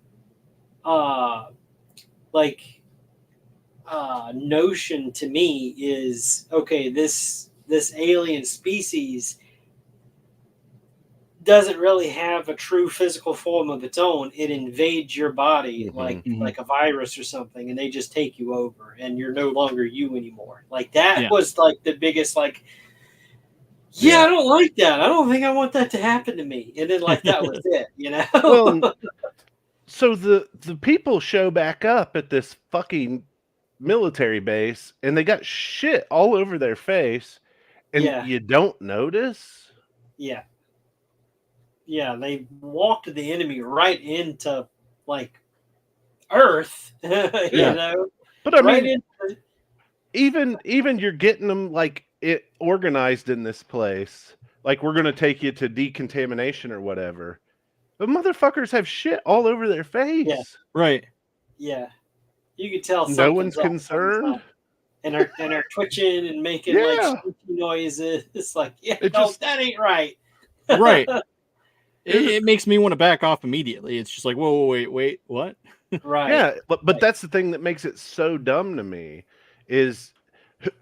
notion to me is, okay, this alien species doesn't really have a true physical form of its own. It invades your body like a virus or something, and they just take you over, and you're no longer you anymore. Like that was like the biggest I don't like that. I don't think I want that to happen to me. And then like that was it, you know? Well, so the people show back up at this fucking military base, and they got shit all over their face, and you don't notice? Yeah. Yeah, they walked the enemy right into like Earth, you know. But I mean, even you're getting them like it organized in this place. Like, we're gonna take you to decontamination or whatever. But motherfuckers have shit all over their face. Yeah. Right. Yeah. You could tell no one's concerned. And are twitching and making like squeaky noises. It's like, that ain't right. Right. It makes me want to back off immediately. It's just like, whoa, wait, what? Right. Yeah, but that's the thing that makes it so dumb to me is,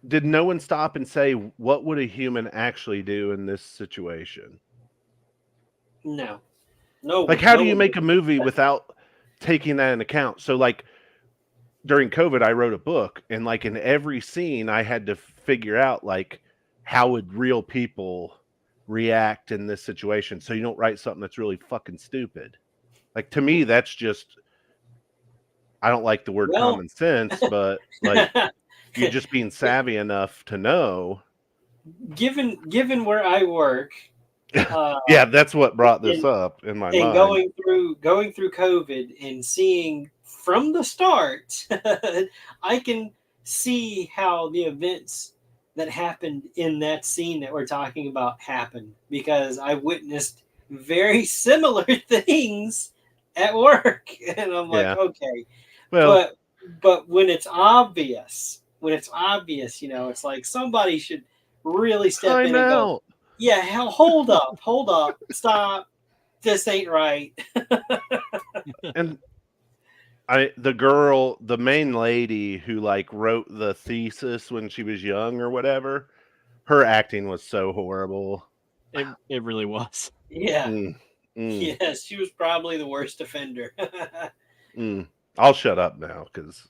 did no one stop and say, what would a human actually do in this situation? No. Like, how do you make a movie without taking that into account? So, like, during COVID, I wrote a book, and like in every scene, I had to figure out like, how would real people react in this situation, so you don't write something that's really fucking stupid. Like, to me, that's just, I don't like the word common sense, but like you just being savvy enough to know. Given where I work, yeah, that's what brought this up in my mind. And going through COVID and seeing from the start, I can see how the events that happened in that scene that we're talking about happened, because I witnessed very similar things at work, and I'm like, okay, well, but when it's obvious, you know, it's like somebody should really step in and go, hold up, stop, this ain't right. And the main lady who like wrote the thesis when she was young or whatever, her acting was so horrible. It really was. Yeah. Yes, she was probably the worst offender. I'll shut up now because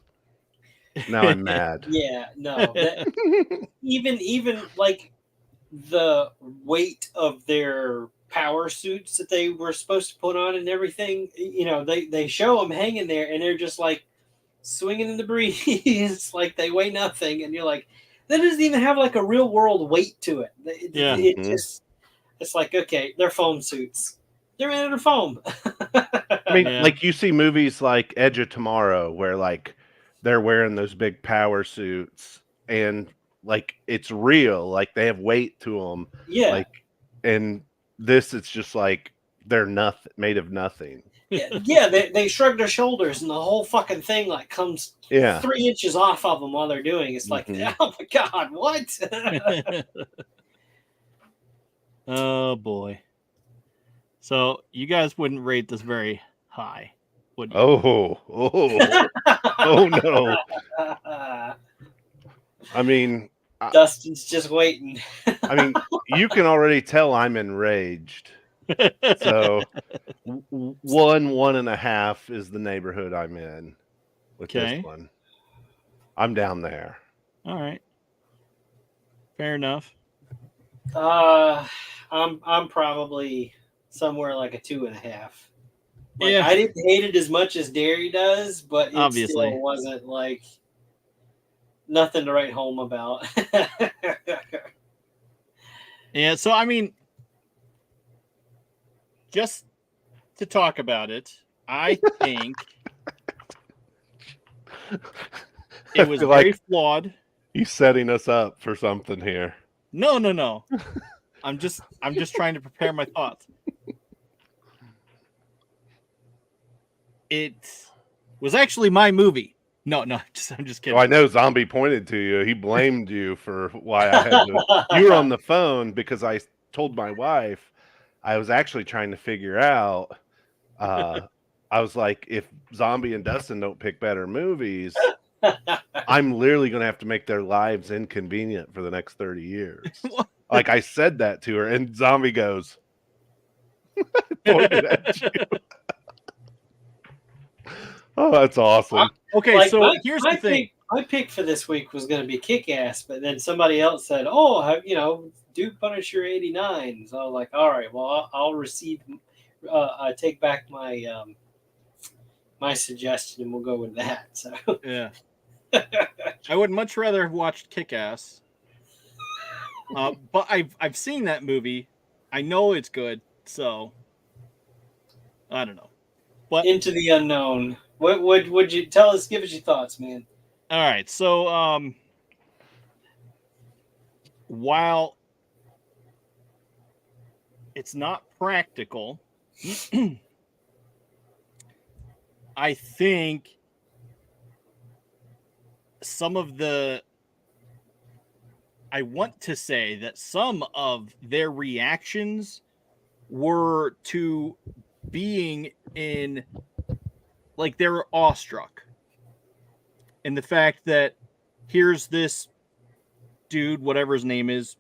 now I'm mad. Yeah, no. Even like the weight of their power suits that they were supposed to put on and everything. You know, they show them hanging there, and they're just like swinging in the breeze, like they weigh nothing, and you're like, that doesn't even have like a real world weight to it. Yeah. It just, it's like, okay, they're foam suits. They're made out of foam. I mean, Yeah. like you see movies like Edge of Tomorrow where like they're wearing those big power suits and like it's real, like they have weight to them. Yeah. Like, and this it's just like they're nothing, made of nothing. Yeah, they shrug their shoulders and the whole fucking thing like comes Yeah. 3 inches off of them while they're doing. It's like, oh my god, what? Oh boy. So you guys wouldn't rate this very high, would you? Oh no. I mean, Dustin's just waiting. I mean, you can already tell I'm enraged. So 1.5 is the neighborhood I'm in with Okay. this one. I'm down there. All right. Fair enough. I'm probably somewhere like a 2.5. Like, Yeah. I didn't hate it as much as Derry does, but it Obviously. still wasn't like nothing to write home about. Yeah, so I mean, just to talk about it, I think it was feel very like flawed. he's setting us up for something here. No. I'm just trying to prepare my thoughts. It was actually my movie. No, I'm just kidding. Oh, I know Zombie pointed to you. He blamed you for why I had to. You were on the phone because I told my wife I was actually trying to figure out. I was like, if Zombie and Dustin don't pick better movies, I'm literally going to have to make their lives inconvenient for the next 30 years. Like I said that to her, and Zombie goes, pointed at you. Oh, that's awesome. Okay, Like, so here's the thing. My pick for this week was going to be Kick-Ass, but then somebody else said, "Oh, do Punisher '89." So I was like, "All right, well, I'll receive. I take back my my suggestion, and we'll go with that." So Yeah, I would much rather have watched Kick-Ass. But I've seen that movie. I know it's good, so I don't know. But Into the Unknown. What would you tell us? Give us your thoughts, man. all right, so while it's not practical, I think I want to say that some of their reactions were to being in, like, they were awestruck. And the fact that here's this dude, whatever his name is,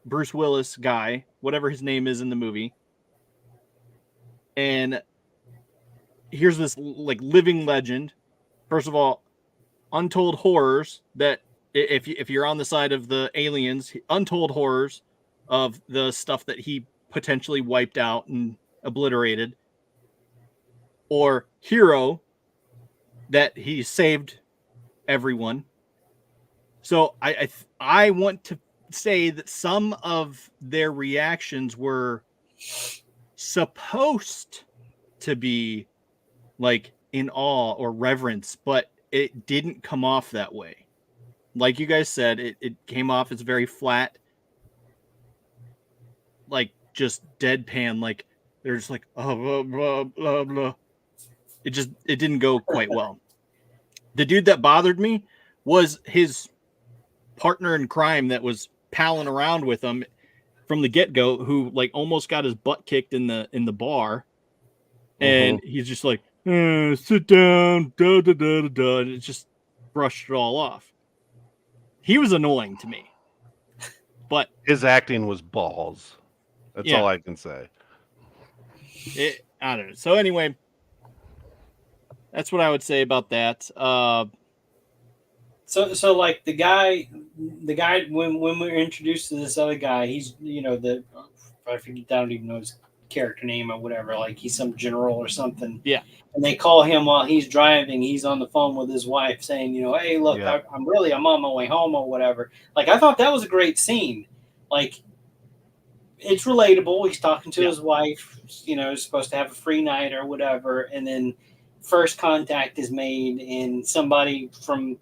Bruce Willis guy, whatever his name is in the movie, and here's this like living legend. First of all, untold horrors that if you're on the side of the aliens, untold horrors of the stuff that he potentially wiped out and obliterated, or hero that he saved everyone. So I want to say that some of their reactions were supposed to be like in awe or reverence, but it didn't come off that way. Like you guys said, it came off as very flat, like just deadpan, like they're just like, oh, blah, blah, blah, blah. It didn't go quite well. The dude that bothered me was his partner in crime that was palling around with him from the get-go, who like almost got his butt kicked in the bar. And he's just like, sit down, da da da da da, and it just brushed it all off. He was annoying to me. But his acting was balls. That's all I can say. I don't know. So anyway, that's what I would say about that. So like the guy when we were introduced to this other guy, he's I don't even know his character name or whatever. Like he's some general or something. Yeah. And they call him while he's driving. He's on the phone with his wife saying, hey, look, Yeah. I'm on my way home or whatever. Like I thought that was a great scene. Like it's relatable. He's talking to his wife. Supposed to have a free night or whatever, and then first contact is made, and somebody from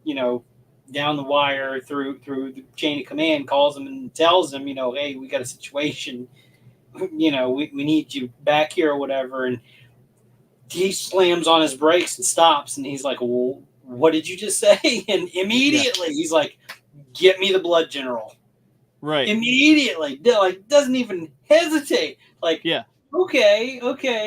down the wire through the chain of command calls him and tells him, hey, we got a situation. We need you back here or whatever. And he slams on his brakes and stops, and he's like, well, what did you just say? And immediately he's like, get me the blood general. Right. Immediately. Like, doesn't even hesitate. Like, yeah. Okay.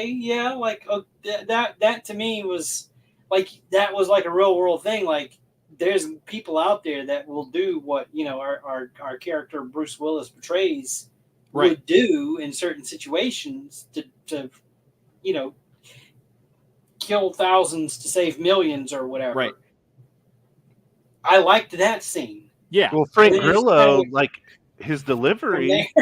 Yeah. Like, that to me was like, that was like a real world thing. Like, there's people out there that will do what our character Bruce Willis portrays would do in certain situations to kill thousands to save millions or whatever. Right. I liked that scene. Yeah. Well, Frank Grillo, like his delivery.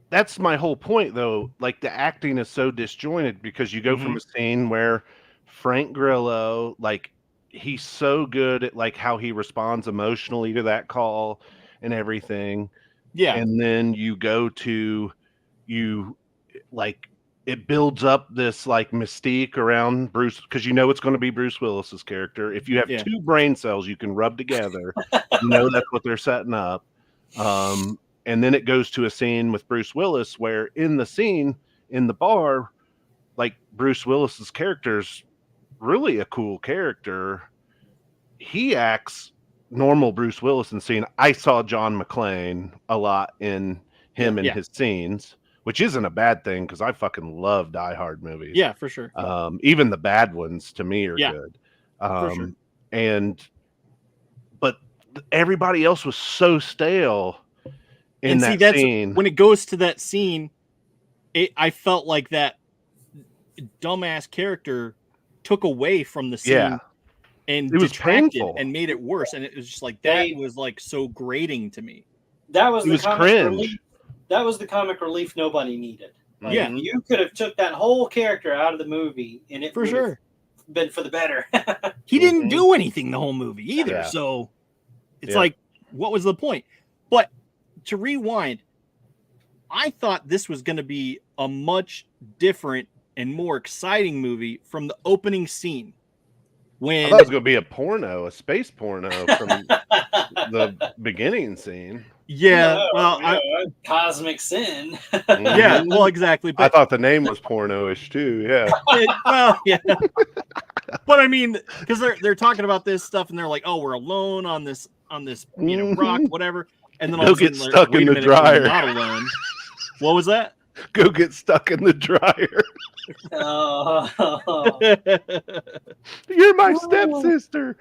That's my whole point, though. Like the acting is so disjointed because you go from a scene where Frank Grillo, like, he's so good at like how he responds emotionally to that call and everything. Yeah. And then you go to like it builds up this like mystique around Bruce because it's going to be Bruce Willis's character. If you have two brain cells you can rub together, that's what they're setting up. And then it goes to a scene with Bruce Willis where in the scene in the bar, like Bruce Willis's character's really a cool character. He acts normal Bruce Willis in the scene. I saw John McClane a lot in him and his scenes, which isn't a bad thing because I fucking love Die Hard movies. Yeah, for sure. Even the bad ones to me are good. For sure. But everybody else was so stale in that scene. When it goes to that scene, I felt like that dumbass character took away from the scene and it was detracted painful and made it worse. And it was just like that was like so grating to me. That was cringe. Relief. That was the comic relief nobody needed. Like, yeah, you could have took that whole character out of the movie, and it for sure been for the better. He didn't do anything the whole movie either, so it's like, what was the point? But to rewind, I thought this was going to be a much different and more exciting movie from the opening scene. When I thought it was going to be a space porno from the beginning scene. Yeah, Cosmic Sin. Yeah, well, exactly. But I thought the name was porno-ish too. Yeah. But I mean, because they're talking about this stuff and they're like, "Oh, we're alone on this rock, whatever." And then all go of a get sudden, stuck in the dryer. We're not alone. What was that? Go get stuck in the dryer. You're my stepsister.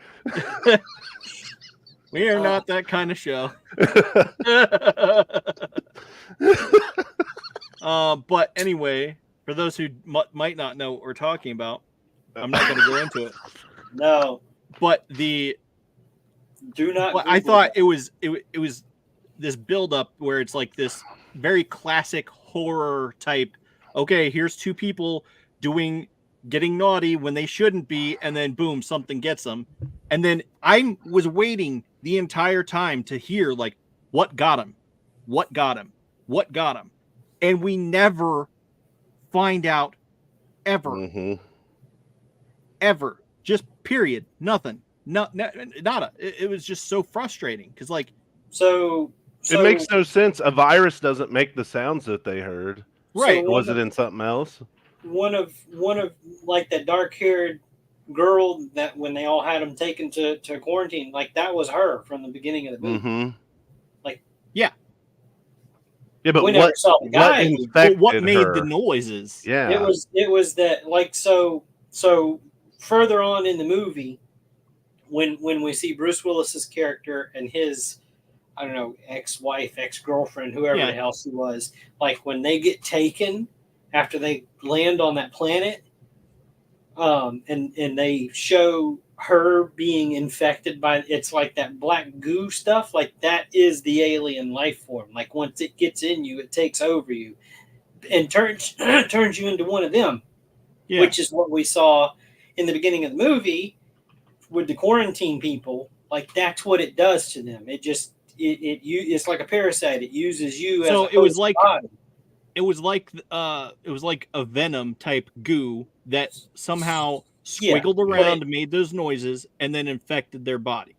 We are not that kind of show. But anyway, for those who might not know what we're talking about, I'm not going to go into it. No. But do not. But I thought it was this build up where it's like this very classic horror type. Okay, here's two people getting naughty when they shouldn't be, and then boom, something gets them. And then I was waiting the entire time to hear like what got him, and we never find out ever, ever. Just period, nothing, nada. It was just so frustrating because like so it makes no sense. A virus doesn't make the sounds that they heard. Right? So was it in something else? One of like that dark-haired girl that when they all had them taken to quarantine, like that was her from the beginning of the movie. Like yeah, but we never saw the guy. What made the noises? Yeah, it was that like so further on in the movie when we see Bruce Willis's character and his, I don't know, ex-wife, ex-girlfriend, whoever the hell she was, like when they get taken after they land on that planet, and they show her being infected by, it's like that black goo stuff, like that is the alien life form. Like once it gets in you, it takes over you and turns turns you into one of them, which is what we saw in the beginning of the movie with the quarantine people. Like that's what it does to them. It just it's like a parasite. It uses you as a host body. It was like a venom type goo that somehow squiggled around, made those noises, and then infected their body.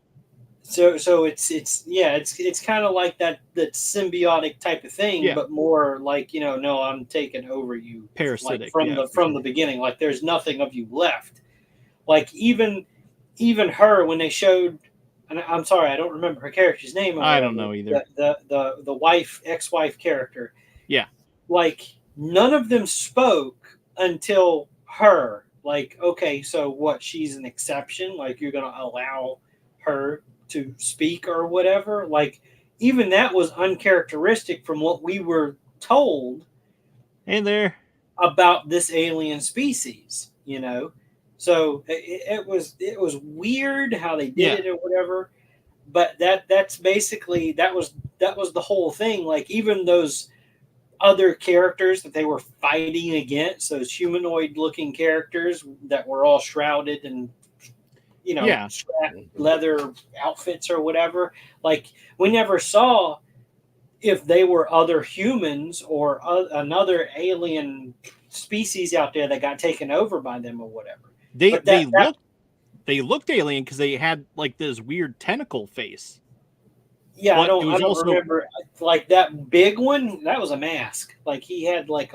So it's kind of like that symbiotic type of thing, but more like, no, I'm taking over you, parasitic, like from the beginning. Like there's nothing of you left. Like even her, when they showed, and I'm sorry, I don't remember her character's name. I don't know either. The ex-wife character. Yeah. Like none of them spoke until her. Like, okay, so what? She's an exception. Like you're gonna allow her to speak or whatever. Like even that was uncharacteristic from what we were told. Hey there. About this alien species, So it was weird how they did it or whatever. But that's basically that was the whole thing. Like even those other characters that they were fighting against, those humanoid looking characters that were all shrouded in leather outfits or whatever. Like we never saw if they were other humans or another alien species out there that got taken over by them or whatever. They looked alien because they had like this weird tentacle face. Yeah, but I don't remember. Like that big one, that was a mask. Like he had like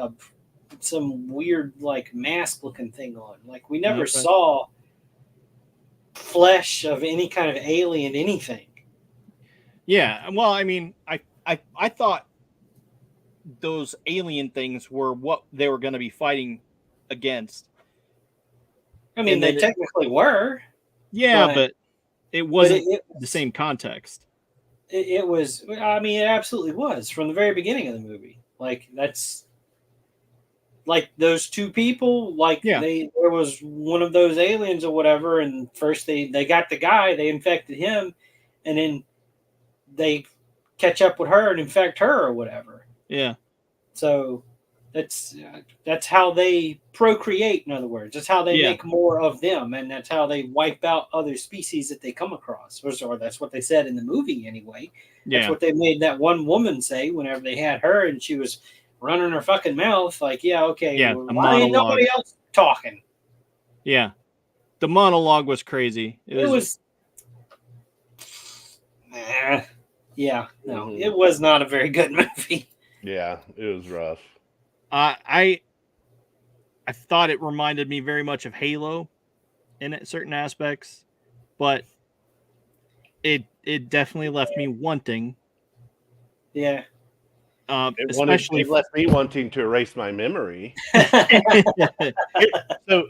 some weird like mask looking thing on. Like we never saw flesh of any kind of alien anything. Yeah, well, I mean, I thought those alien things were what they were going to be fighting against. I mean, they technically were. Yeah, but it wasn't the same context. It was. I mean, it absolutely was from the very beginning of the movie. Like that's like those two people. Like there was one of those aliens or whatever, and first they got the guy, they infected him, and then they catch up with her and infect her or whatever. Yeah. So that's how they procreate. In other words, that's how they make more of them, and that's how they wipe out other species that they come across. Or that's what they said in the movie anyway. That's what they made that one woman say whenever they had her and she was running her fucking mouth. Like, why ain't nobody else talking? Yeah, the monologue was crazy. It was. It was not a very good movie. Yeah, it was rough. I thought it reminded me very much of Halo in certain aspects, but it definitely left me wanting. Yeah. Especially it left me wanting to erase my memory. So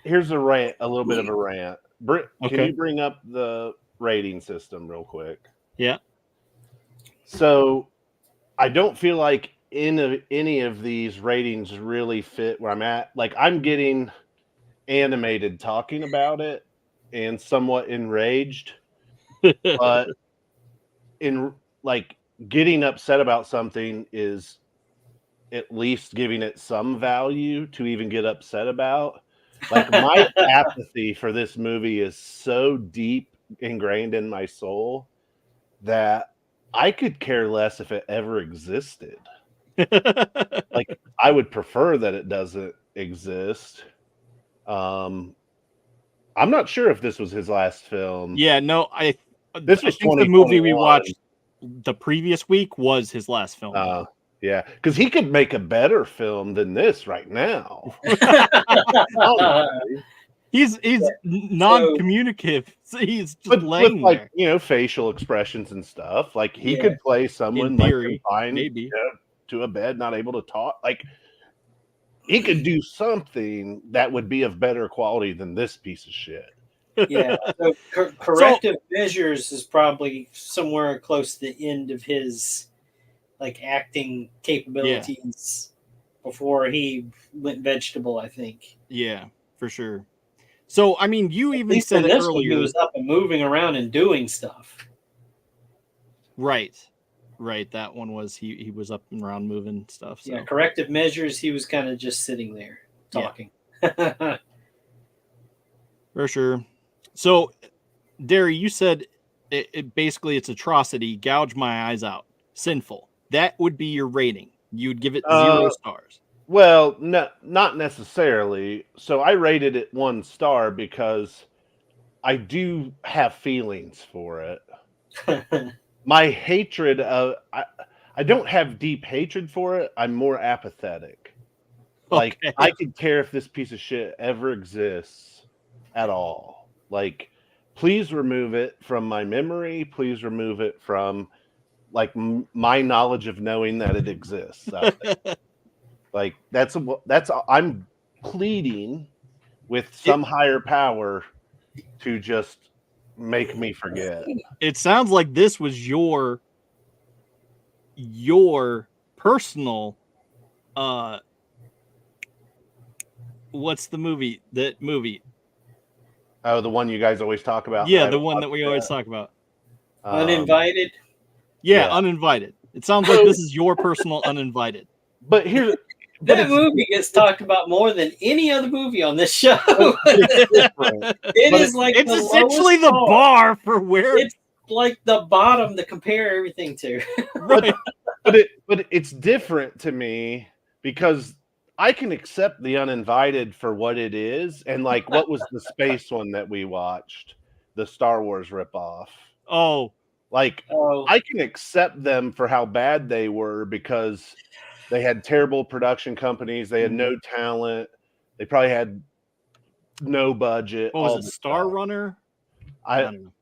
here's a rant, a little bit of a rant. Can you bring up the rating system real quick? Yeah. So I don't feel like any of these ratings really fit where I'm at. Like I'm getting animated talking about it and somewhat enraged, but in like getting upset about something is at least giving it some value to even get upset about. Like my apathy for this movie is so deep ingrained in my soul that I could care less if it ever existed. Like I would prefer that it doesn't exist. I'm not sure if this was his last film. Yeah, no, I think the movie we watched the previous week was his last film. Yeah, because he could make a better film than this right now. He's non-communicative. He's just laying with there. facial expressions and stuff. Like he could play someone confined maybe to a bed, not able to talk. Like he could do something that would be of better quality than this piece of shit. Yeah. So corrective measures is probably somewhere close to the end of his acting capabilities before he went vegetable, I think. Yeah, for sure. So I mean, you At even least said in it this one, he earlier. was up and moving around and doing stuff. Right. That one was he was up and around moving stuff. So. Yeah, corrective measures. He was kind of just sitting there talking. Yeah. For sure. So, Derry, you said it basically it's atrocity. Gouge my eyes out. Sinful. That would be your rating. You'd give it 0 stars. Well, no, not necessarily. So I rated it 1 star because I do have feelings for it. My hatred of I don't have deep hatred for it. I'm more apathetic. Like, Okay. I could care if this piece of shit ever exists at all. Like, please remove it from my memory. Please remove it from like my knowledge of knowing that it exists out there. Like that's I'm pleading with some higher power to just make me forget. It sounds like this was your personal what's the movie? That movie. Oh, the one you guys always talk about. Yeah, the one that we always talk about. Uninvited. Yeah, Uninvited. It sounds like this is your personal Uninvited. But here's that movie gets talked about more than any other movie on this show. It's essentially the bar for where it's like the bottom to compare everything to. Right. But it's different to me because I can accept the Uninvited for what it is, and like what was the space one that we watched, the Star Wars ripoff. Oh, I can accept them for how bad they were because they had terrible production companies. They had no talent. They probably had no budget. What was it? Star Runner? I don't know.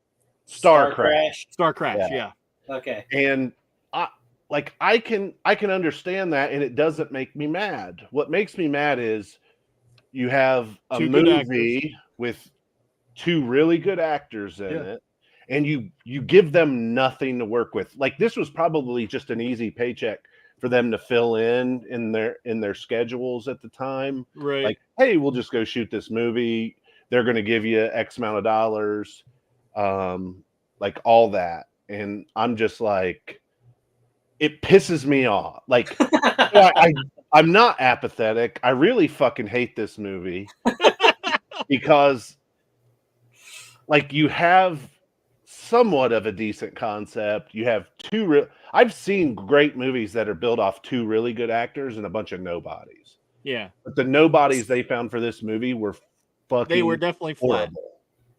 Star Crash. Star Crash. Yeah. Okay. And I can understand that, and it doesn't make me mad. What makes me mad is you have a movie with 2 really good actors in it, and you give them nothing to work with. Like, this was probably just an easy paycheck for them to fill in their schedules at the time. Right. Like, hey, we'll just go shoot this movie. They're going to give you X amount of dollars, like all that. And I'm just like, it pisses me off. Like, I'm not apathetic. I really fucking hate this movie because, like, you have somewhat of a decent concept. You have 2 I've seen great movies that are built off 2 really good actors and a bunch of nobodies. Yeah. But the nobodies they found for this movie were fucking They were definitely flat. horrible.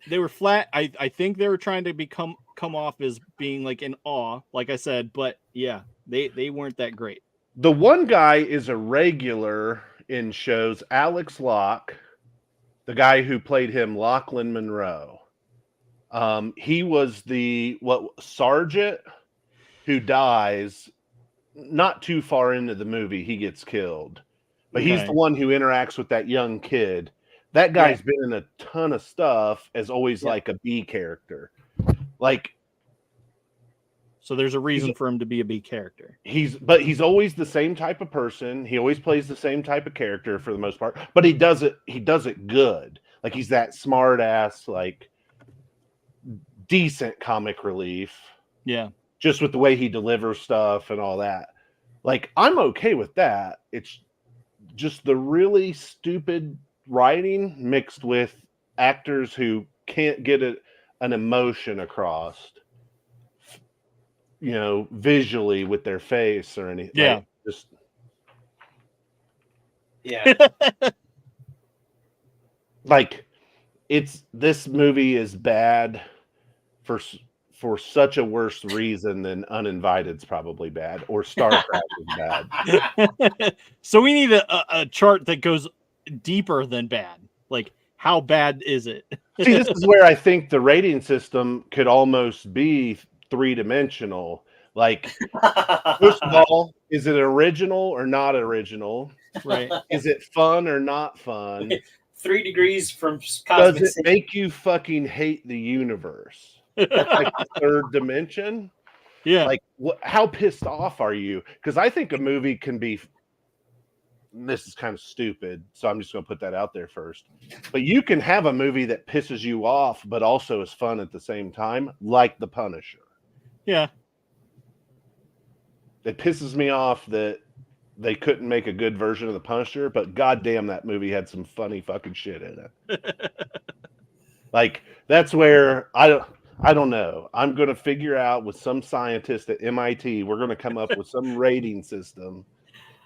They were flat. I think they were trying to come off as being like in awe, like I said, but yeah, they weren't that great. The one guy is a regular in shows, Alex Locke, the guy who played him, Lachlan Monroe. He was the sergeant who dies not too far into the movie. He gets killed, but he's the one who interacts with that young kid. That guy's been in a ton of stuff as always like a B character. Like, so there's a reason for him to be a B character. He's always the same type of person. He always plays the same type of character for the most part, but he does it good. Like, he's that smart ass, like, decent comic relief. Yeah. Just with the way he delivers stuff and all that. Like, I'm okay with that. It's just the really stupid writing mixed with actors who can't get an emotion across, visually with their face or anything. Yeah. Like, this movie is bad for such a worse reason than Uninvited's probably bad, or Star Crash is bad. So we need a chart that goes deeper than bad. Like, how bad is it? See, this is where I think the rating system could almost be 3-dimensional. Like, first of all, is it original or not original? Right. Is it fun or not fun? 3 degrees from cosmic. Does it make you fucking hate the universe? Like the 3rd dimension? Yeah. Like, how pissed off are you? Because I think a movie can be this is kind of stupid, so I'm just going to put that out there first. But you can have a movie that pisses you off, but also is fun at the same time, like The Punisher. Yeah. It pisses me off that they couldn't make a good version of The Punisher, but goddamn, that movie had some funny fucking shit in it. Like, that's where I don't know. I'm going to figure out with some scientist at MIT, we're going to come up with some rating system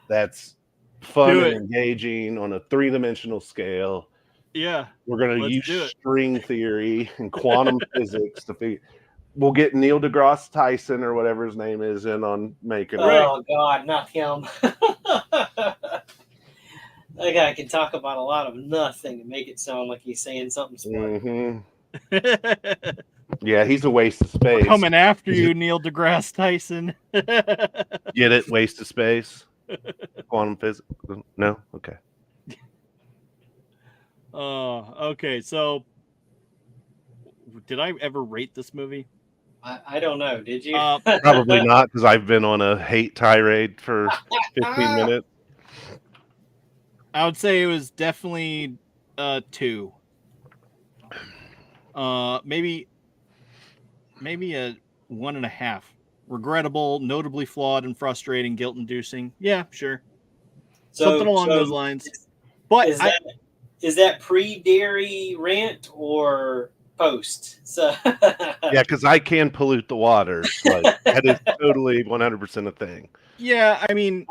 that's fun and engaging on a 3-dimensional scale. Yeah. We're going to use string theory and quantum physics to figure. We'll get Neil deGrasse Tyson or whatever his name is in on making it. Oh, God, not him. That guy can talk about a lot of nothing and make it sound like he's saying something smart. Mm-hmm. Yeah, he's a waste of space. We're coming after you, Neil deGrasse Tyson. Get it? Waste of space? Quantum physics? No? Okay. Okay, so did I ever rate this movie? I don't know. Did you? Probably not, because I've been on a hate tirade for 15 minutes. I would say it was definitely 2. Maybe a 1.5. Regrettable, notably flawed and frustrating, guilt-inducing. Yeah, sure. Something along those lines. But is that pre-dairy rant or post? So yeah, because I can pollute the waters. Like, that is totally 100% a thing. Yeah, I mean,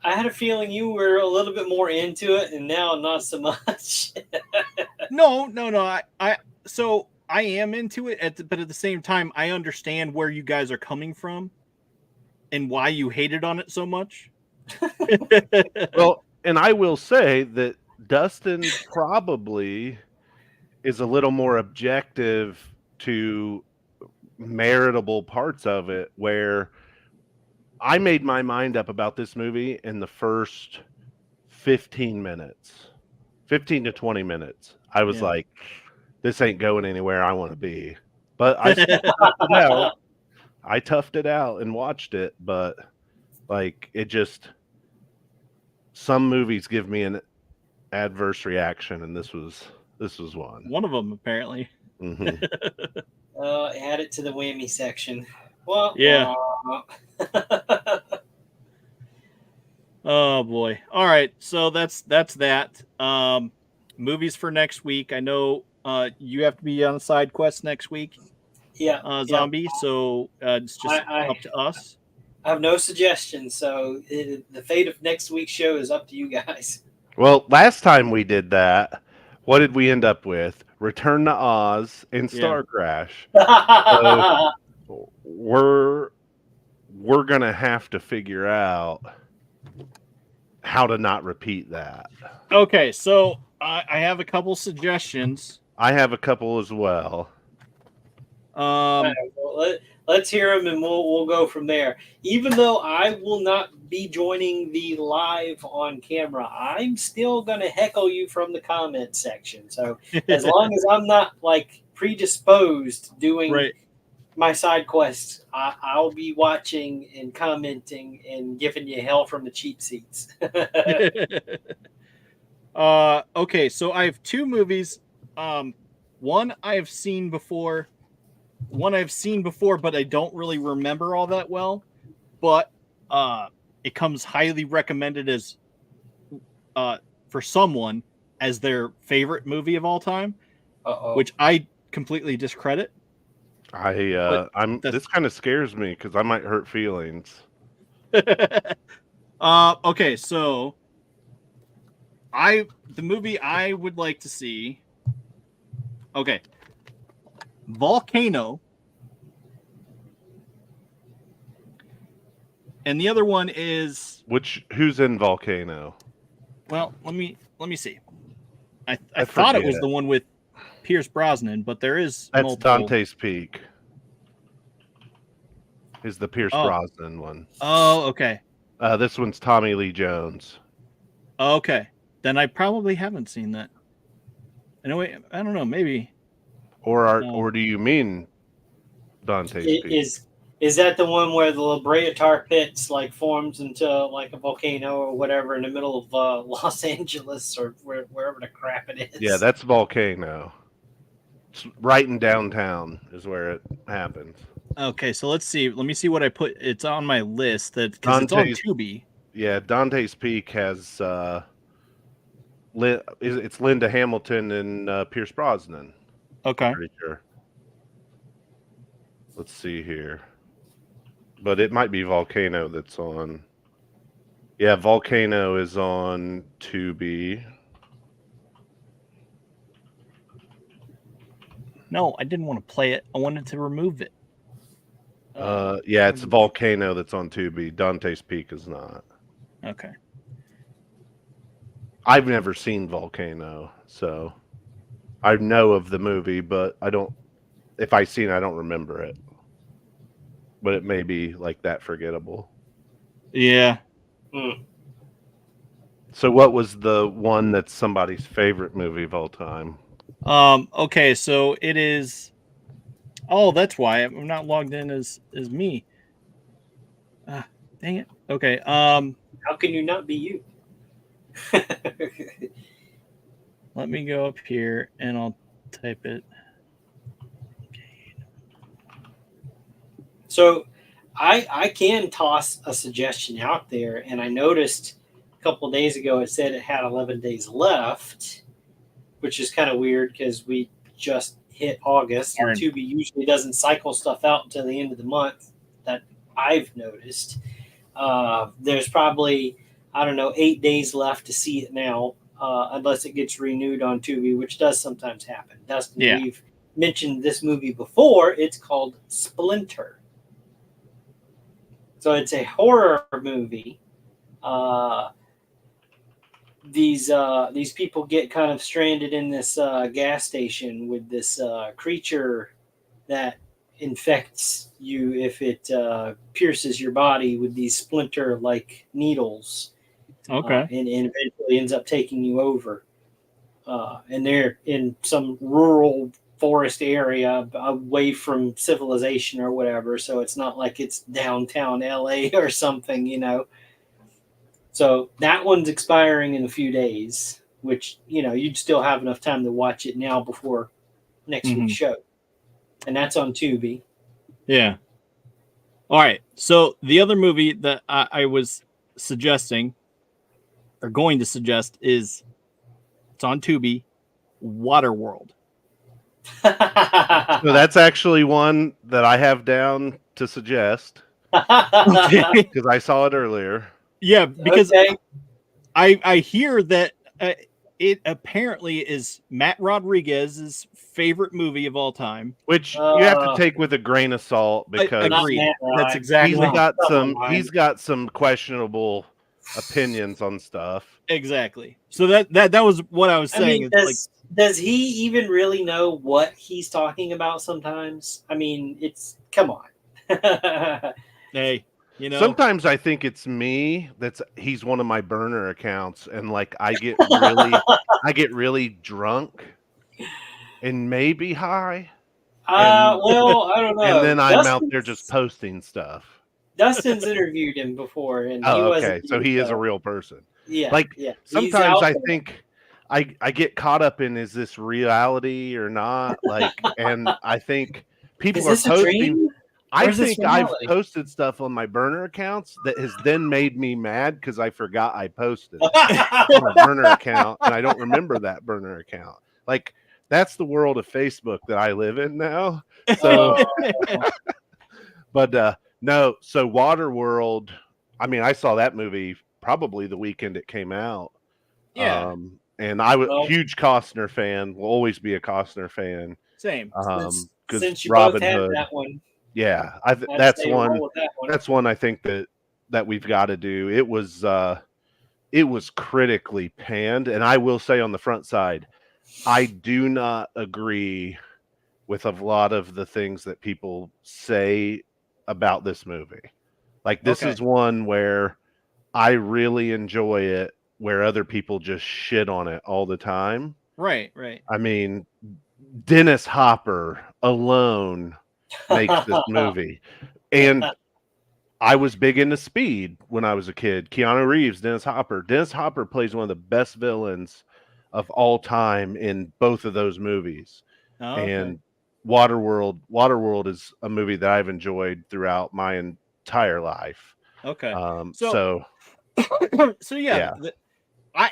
I had a feeling you were a little bit more into it, and now not so much. No. So I am into it, but at the same time, I understand where you guys are coming from and why you hated on it so much. Well, and I will say that Dustin probably is a little more objective to meritable parts of it, where I made my mind up about this movie in the first 15 to 20 minutes. I was like, this ain't going anywhere I want to be. But I toughed it out and watched it, but like, it just, some movies give me an adverse reaction, and this was one. One of them, apparently. Mm-hmm. Add it to the whammy section. Well, yeah. Oh boy. All right, so that's that. Movies for next week. I know you have to be on a side quest next week. Yeah. Zombie. So it's just up to us. I have no suggestions, so the fate of next week's show is up to you guys. Well, last time we did that, what did we end up with? Return to Oz and Star Crash. So we're gonna have to figure out how to not repeat that. Okay, so I have a couple suggestions. I have a couple as well. Let's hear them, and we'll go from there. Even though I will not be joining the live on camera, I'm still going to heckle you from the comment section. So as long as I'm not like predisposed doing my side quests, I'll be watching and commenting and giving you hell from the cheap seats. Okay, so I have 2 movies. One I have seen before. One I've seen before, but I don't really remember all that well. But it comes highly recommended as for someone as their favorite movie of all time, which I completely discredit. This kind of scares me because I might hurt feelings. Okay, so the movie I would like to see. Okay. Volcano, and the other one is who's in Volcano? Well, let me see. I thought it was the one with Pierce Brosnan, but there is that's Dante's Peak. Is the Pierce Brosnan one? Oh, okay. This one's Tommy Lee Jones. Okay, then I probably haven't seen that. Anyway, I don't know, maybe. Or do you mean Dante's Peak? Is that the one where the La Brea tar pits like forms into like a volcano or whatever in the middle of Los Angeles or wherever the crap it is? Yeah, that's Volcano. It's right in downtown is where it happens. Okay, so let's see. Let me see what I put. It's on my list that because it's on Tubi. Yeah, Dante's Peak has it's Linda Hamilton and Pierce Brosnan. Okay. Pretty sure. Let's see here. But it might be Volcano that's on. Yeah, Volcano is on Tubi. No, I didn't want to play it. I wanted to remove it. Yeah, it's Volcano that's on Tubi. Dante's Peak is not. Okay. I've never seen Volcano, so I know of the movie, but I don't. If I seen it, I don't remember it. But it may be like that forgettable. Yeah. So what was the one that's somebody's favorite movie of all time? Okay, so it is. Oh, that's why I'm not logged in as me. Dang it. Okay. How can you not be you? Let me go up here and I'll type it. So I can toss a suggestion out there, and I noticed a couple of days ago it said it had 11 days left, which is kind of weird because we just hit August. And Tubi usually doesn't cycle stuff out until the end of the month that I've noticed. There's probably, 8 days left to see it now, unless it gets renewed on Tubi, which does sometimes happen. Dustin, we've mentioned this movie before. It's called Splinter. So it's a horror movie. These people get kind of stranded in this gas station with this creature that infects you if it pierces your body with these splinter-like needles. Okay. And eventually ends up taking you over. And they're in some rural forest area away from civilization or whatever, so it's not like it's downtown LA or something, So that one's expiring in a few days, which, you'd still have enough time to watch it now before next week's show. And that's on Tubi. Yeah. All right. So the other movie that I was suggesting or going to suggest is it's on Tubi, Waterworld. So that's actually one that I have down to suggest because I saw it earlier. Yeah, because I hear that it apparently is Matt Rodriguez's favorite movie of all time, which you have to take with a grain of salt because that's exactly he's got some questionable opinions on stuff. Exactly. So that was what I was saying. Does he even really know what he's talking about sometimes? I mean, come on. Hey, sometimes I think it's me he's one of my burner accounts, and like I get really drunk and maybe high. Well, I don't know. And then I'm out there just posting stuff. Dustin's interviewed him before, and so he is a real person. Yeah, sometimes I think I get caught up in, is this reality or not? And I think people are posting. I think I've posted stuff on my burner accounts that has then made me mad because I forgot I posted on a burner account and I don't remember that burner account. That's the world of Facebook that I live in now. So, but no. So Waterworld. I mean, I saw that movie probably the weekend it came out. Yeah. And I was a huge Costner fan. Will always be a Costner fan. Same. Since you Robin both had Hood. that one. Yeah, that's one. That's one I think that we've got to do. It was critically panned, and I will say on the front side, I do not agree with a lot of the things that people say about this movie. This is one where I really enjoy it, where other people just shit on it all the time. Right. I mean, Dennis Hopper alone makes this movie. And I was big into Speed when I was a kid. Keanu Reeves, Dennis Hopper. Dennis Hopper plays one of the best villains of all time in both of those movies. Oh, And Waterworld is a movie that I've enjoyed throughout my entire life. okay. So So yeah, yeah.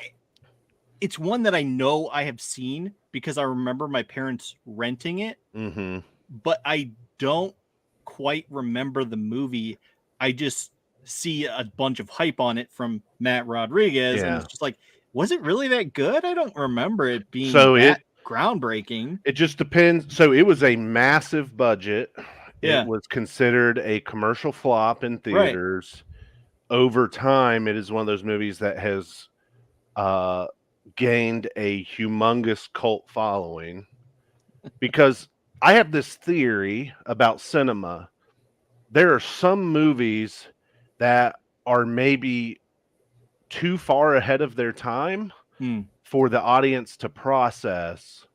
it's one that I know I have seen because I remember my parents renting it, Mm-hmm. but I don't quite remember the movie. I just see a bunch of hype on it from Matt Rodriguez, and Yeah. it's just like, was it really that good? I don't remember it being So that groundbreaking. It just depends. So it was a massive budget. Yeah. It was considered a commercial flop in Right. theaters. Over time, it is one of those movies that has gained a humongous cult following. Because I have this theory about cinema. There are some movies that are maybe too far ahead of their time for the audience to process.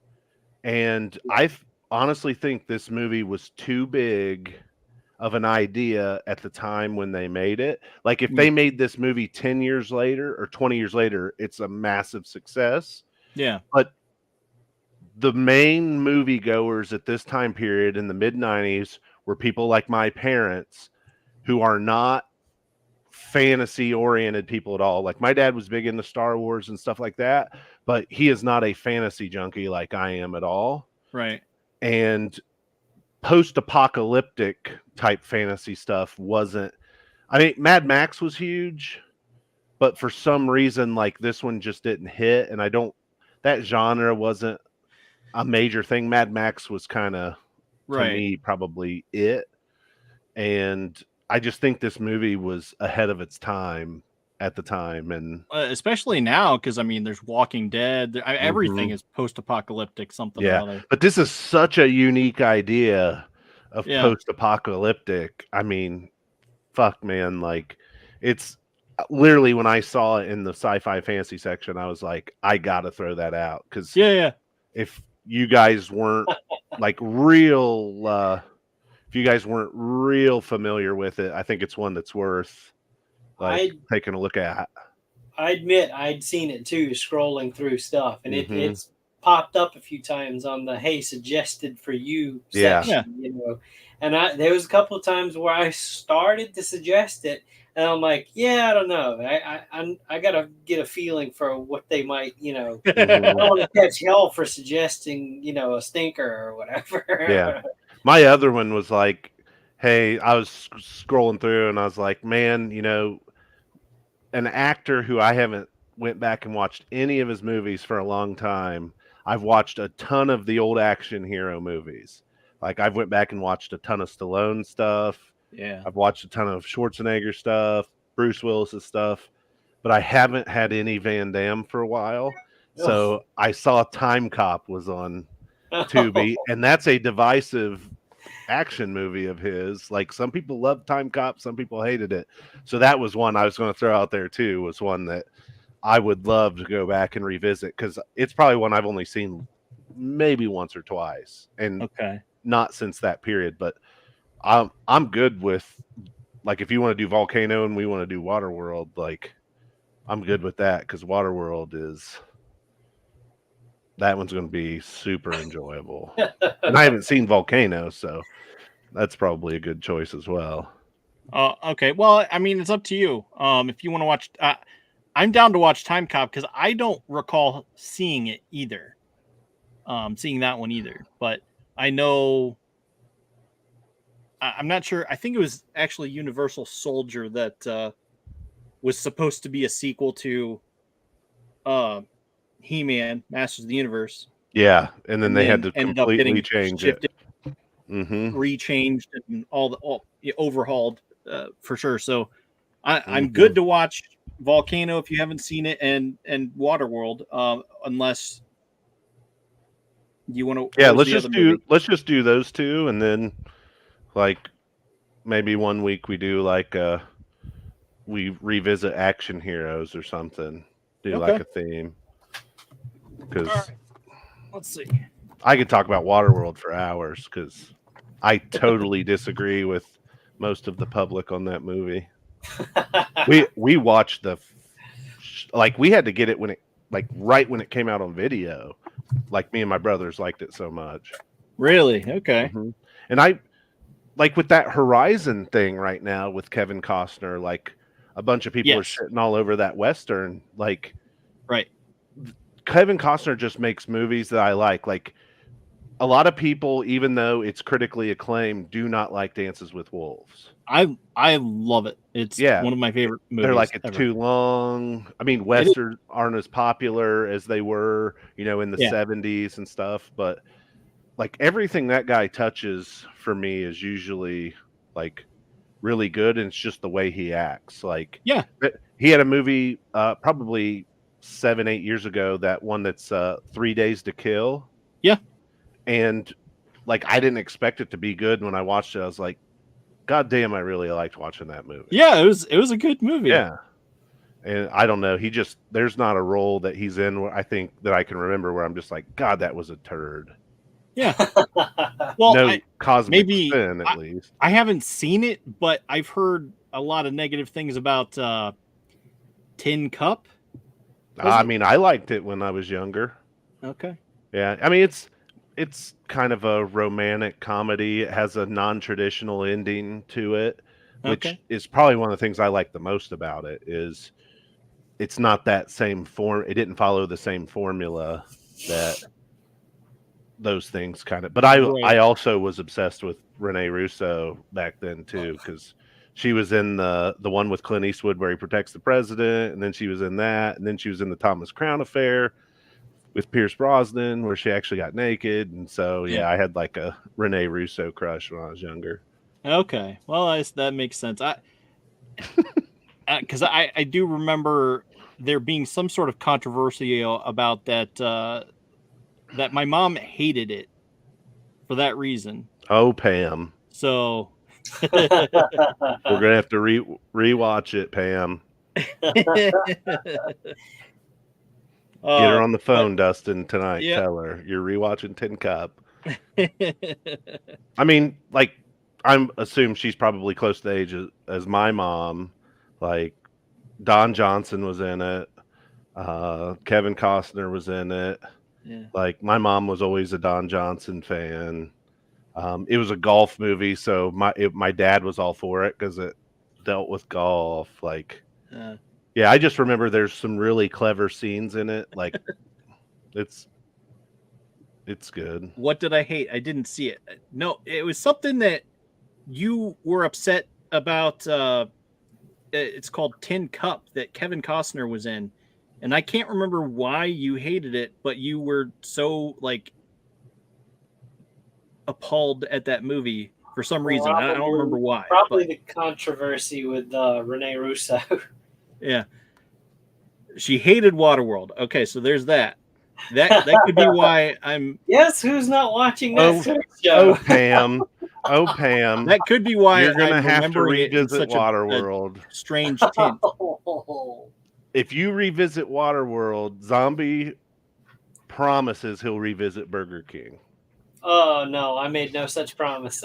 And I honestly think this movie was too big of an idea at the time when they made it. Like if they made this movie 10 years later or 20 years later, it's a massive success. Yeah. But the main movie goers at this time period in the mid-90s were people like my parents who are not fantasy oriented people at all. Like my dad was big into Star Wars and stuff like that, but he is not a fantasy junkie like I am at all. Right. And post-apocalyptic type fantasy stuff wasn't. I mean, Mad Max was huge, but for some reason, like this one just didn't hit. And that genre wasn't a major thing. Mad Max was kind of, to me, probably it. And I just think this movie was ahead of its time at the time, and especially now, because I mean, there's Walking Dead. Everything is post-apocalyptic, something or other. But this is such a unique idea of post-apocalyptic. I mean, fuck, man, like it's literally when I saw it in the sci-fi fantasy section, I was like, I gotta throw that out because if you guys weren't like real. If you guys weren't real familiar with it, I think it's one that's worth taking a look at. I admit I'd seen it too, scrolling through stuff, and it's popped up a few times on the "Hey, suggested for you" section, you know. And there was a couple of times where I started to suggest it, and I'm like, I don't know. I gotta get a feeling for what they might, you know. I don't want to catch hell for suggesting, you know, a stinker or whatever. Yeah. My other one was like, hey, I was scrolling through and I was like, man, you know, an actor who I haven't went back and watched any of his movies for a long time. I've watched a ton of the old action hero movies. Like I've went back and watched a ton of Stallone stuff. Yeah. I've watched a ton of Schwarzenegger stuff, Bruce Willis's stuff, but I haven't had any Van Damme for a while. So I saw Time Cop was on Tubi, and that's a divisive action movie of his. Like some people loved Time Cop, some people hated it. So that was one I was going to throw out there too, was one that I would love to go back and revisit because it's probably one I've only seen maybe once or twice, and not since that period. But I'm good with, like, if you want to do Volcano and we want to do Waterworld, like I'm good with that because Waterworld is. That one's going to be super enjoyable. And I haven't seen Volcano, so that's probably a good choice as well. Okay. Well, I mean, it's up to you. If you want to watch, I'm down to watch Time Cop because I don't recall seeing it either. Seeing that one either. But I know, I'm not sure. I think it was actually Universal Soldier that was supposed to be a sequel to He-Man, Masters of the Universe. Yeah, and then they had to completely change shifted, it. Rechanged and all overhauled for sure. So I'm good to watch Volcano if you haven't seen it, and Waterworld, unless you want to. Yeah, let's just do those two, and then like maybe one week we do like we revisit action heroes or something. Do like a theme. Because let's see, I could talk about Waterworld for hours because I totally disagree with most of the public on that movie. We watched we had to get it when it right when it came out on video. Like me and my brothers liked it so much. Really? Okay. Mm-hmm. And I with that Horizon thing right now with Kevin Costner, like a bunch of people are shitting all over that Western. Like, right. Kevin Costner just makes movies that I like. Like, a lot of people, even though it's critically acclaimed, do not like Dances with Wolves. I love it. It's one of my favorite movies. They're like, it's too long. I mean, Westerns aren't as popular as they were, in the 70s and stuff. But like everything that guy touches for me is usually like really good. And it's just the way he acts. Like, he had a movie probably 7-8 years ago, that one that's 3 Days to Kill. Yeah. And like, I didn't expect it to be good. When I watched it, I was like, God damn, I really liked watching that movie. Yeah, it was a good movie. Yeah. And I don't know, there's not a role that he's in where I think that I can remember where I'm just like, God, that was a turd. Yeah. Well, no cosmic spin, at least. I haven't seen it, but I've heard a lot of negative things about Tin Cup. I mean, I liked it when I was younger. Okay. Yeah. I mean, it's kind of a romantic comedy. It has a non-traditional ending to it, which is probably one of the things I like the most about it. Is it's not that same form. It didn't follow the same formula that those things kind of. But I also was obsessed with Rene Russo back then too, because she was in the one with Clint Eastwood where he protects the president, and then she was in that, and then she was in the Thomas Crown Affair with Pierce Brosnan, where she actually got naked. And so, I had like a Rene Russo crush when I was younger. Okay. Well, that makes sense. Because I do remember there being some sort of controversy about that, that my mom hated it for that reason. Oh, Pam. So we're going to have to rewatch it, Pam. Get her on the phone, Dustin, tonight. Yep. Tell her you're rewatching Tin Cup. I mean, like, I'm assume she's probably close to the age as my mom. Like, Don Johnson was in it. Kevin Costner was in it. Yeah. Like, my mom was always a Don Johnson fan. It was a golf movie, so my dad was all for it because it dealt with golf. Like, yeah, I just remember there's some really clever scenes in it. Like, it's good. What did I hate? I didn't see it. No, it was something that you were upset about. It's called Tin Cup that Kevin Costner was in. And I can't remember why you hated it, but you were so like appalled at that movie for some reason. I don't remember why. Probably the controversy with Rene Russo. Yeah. She hated Waterworld. Okay, so there's that. That could be why I'm. Yes, who's not watching that show? Oh, Pam. Oh, Pam. That could be why you're gonna have to revisit Waterworld. Strange tint. If you revisit Waterworld, Zombie promises he'll revisit Burger King. Oh no, I made no such promise.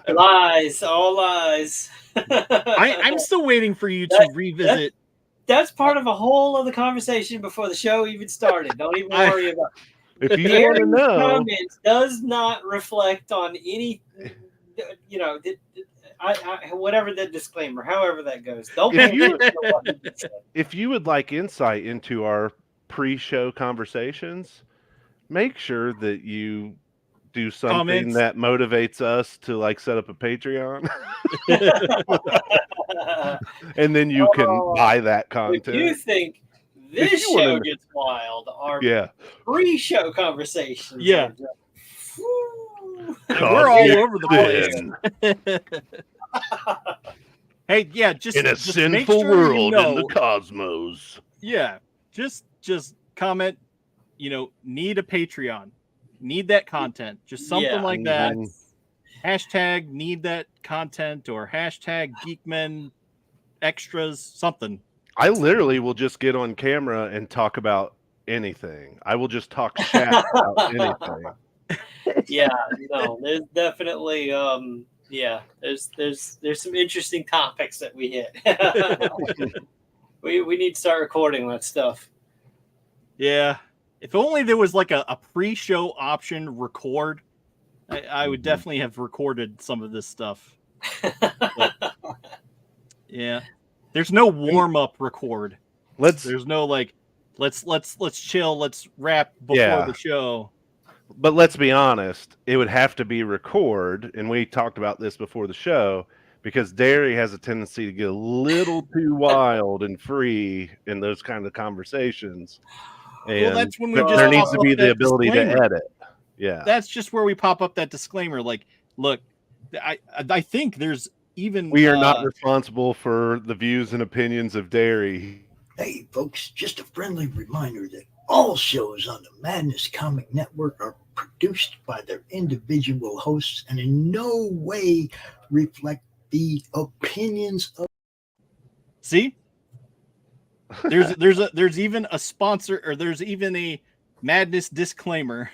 Lies, all lies. I'm still waiting for you to revisit. That's part of a whole other conversation before the show even started. Don't even worry about it. If you want to know, comments does not reflect on any, whatever the disclaimer, however that goes. Don't if you would like insight into our pre-show conversations, make sure that you do something that motivates us to like set up a Patreon. And then you can buy that content. If you think this show gets wild, our pre-show conversations. Yeah. We're all over the place. Hey, yeah, just in a just sinful world in the cosmos. Yeah. Just comment, need a Patreon. Need that content. Just something like that. Hashtag need that content or hashtag Geekmen extras, something. I literally will just get on camera and talk about anything. I will just talk shit about anything. Yeah, no, there's definitely Yeah, there's some interesting topics that we hit. we need to start recording that stuff. Yeah. If only there was like a pre-show option record, I would definitely have recorded some of this stuff. But, yeah. There's no warm-up record. There's no like let's chill, let's rap before the show. But let's be honest, it would have to be record, and we talked about this before the show, because Derry has a tendency to get a little too wild and free in those kind of conversations. And well, that's when we there needs to be the ability to edit. Yeah, that's just where we pop up that disclaimer. Like, look, I think there's even we are not responsible for the views and opinions of Derry. Hey, folks, just a friendly reminder that all shows on the Madness Comic Network are produced by their individual hosts and in no way reflect the opinions of. See? There's even a sponsor, or there's even a Madness disclaimer.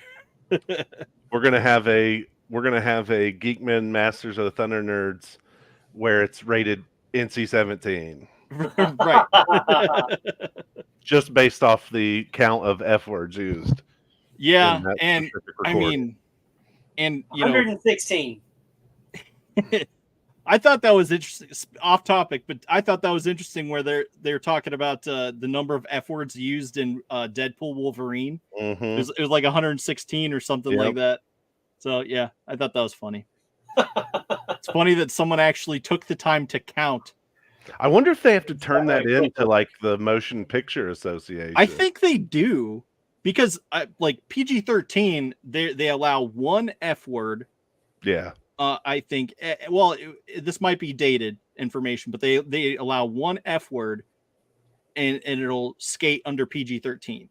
We're gonna have a Geekmen Masters of the Thunder Nerds where it's rated NC-17. Right. Just based off the count of F words used. Yeah, and I mean, and 116. I thought that was interesting. Off topic, but I thought that was interesting where they're talking about the number of F words used in Deadpool Wolverine. Mm-hmm. It was like 116 or something like that. So yeah, I thought that was funny. It's funny that someone actually took the time to count. I wonder if they have to turn that into like the Motion Picture Association. I think they do, because like PG-13, they allow one F word. Yeah. I think. Well, this might be dated information, but they allow one F word, and it'll skate under PG-13.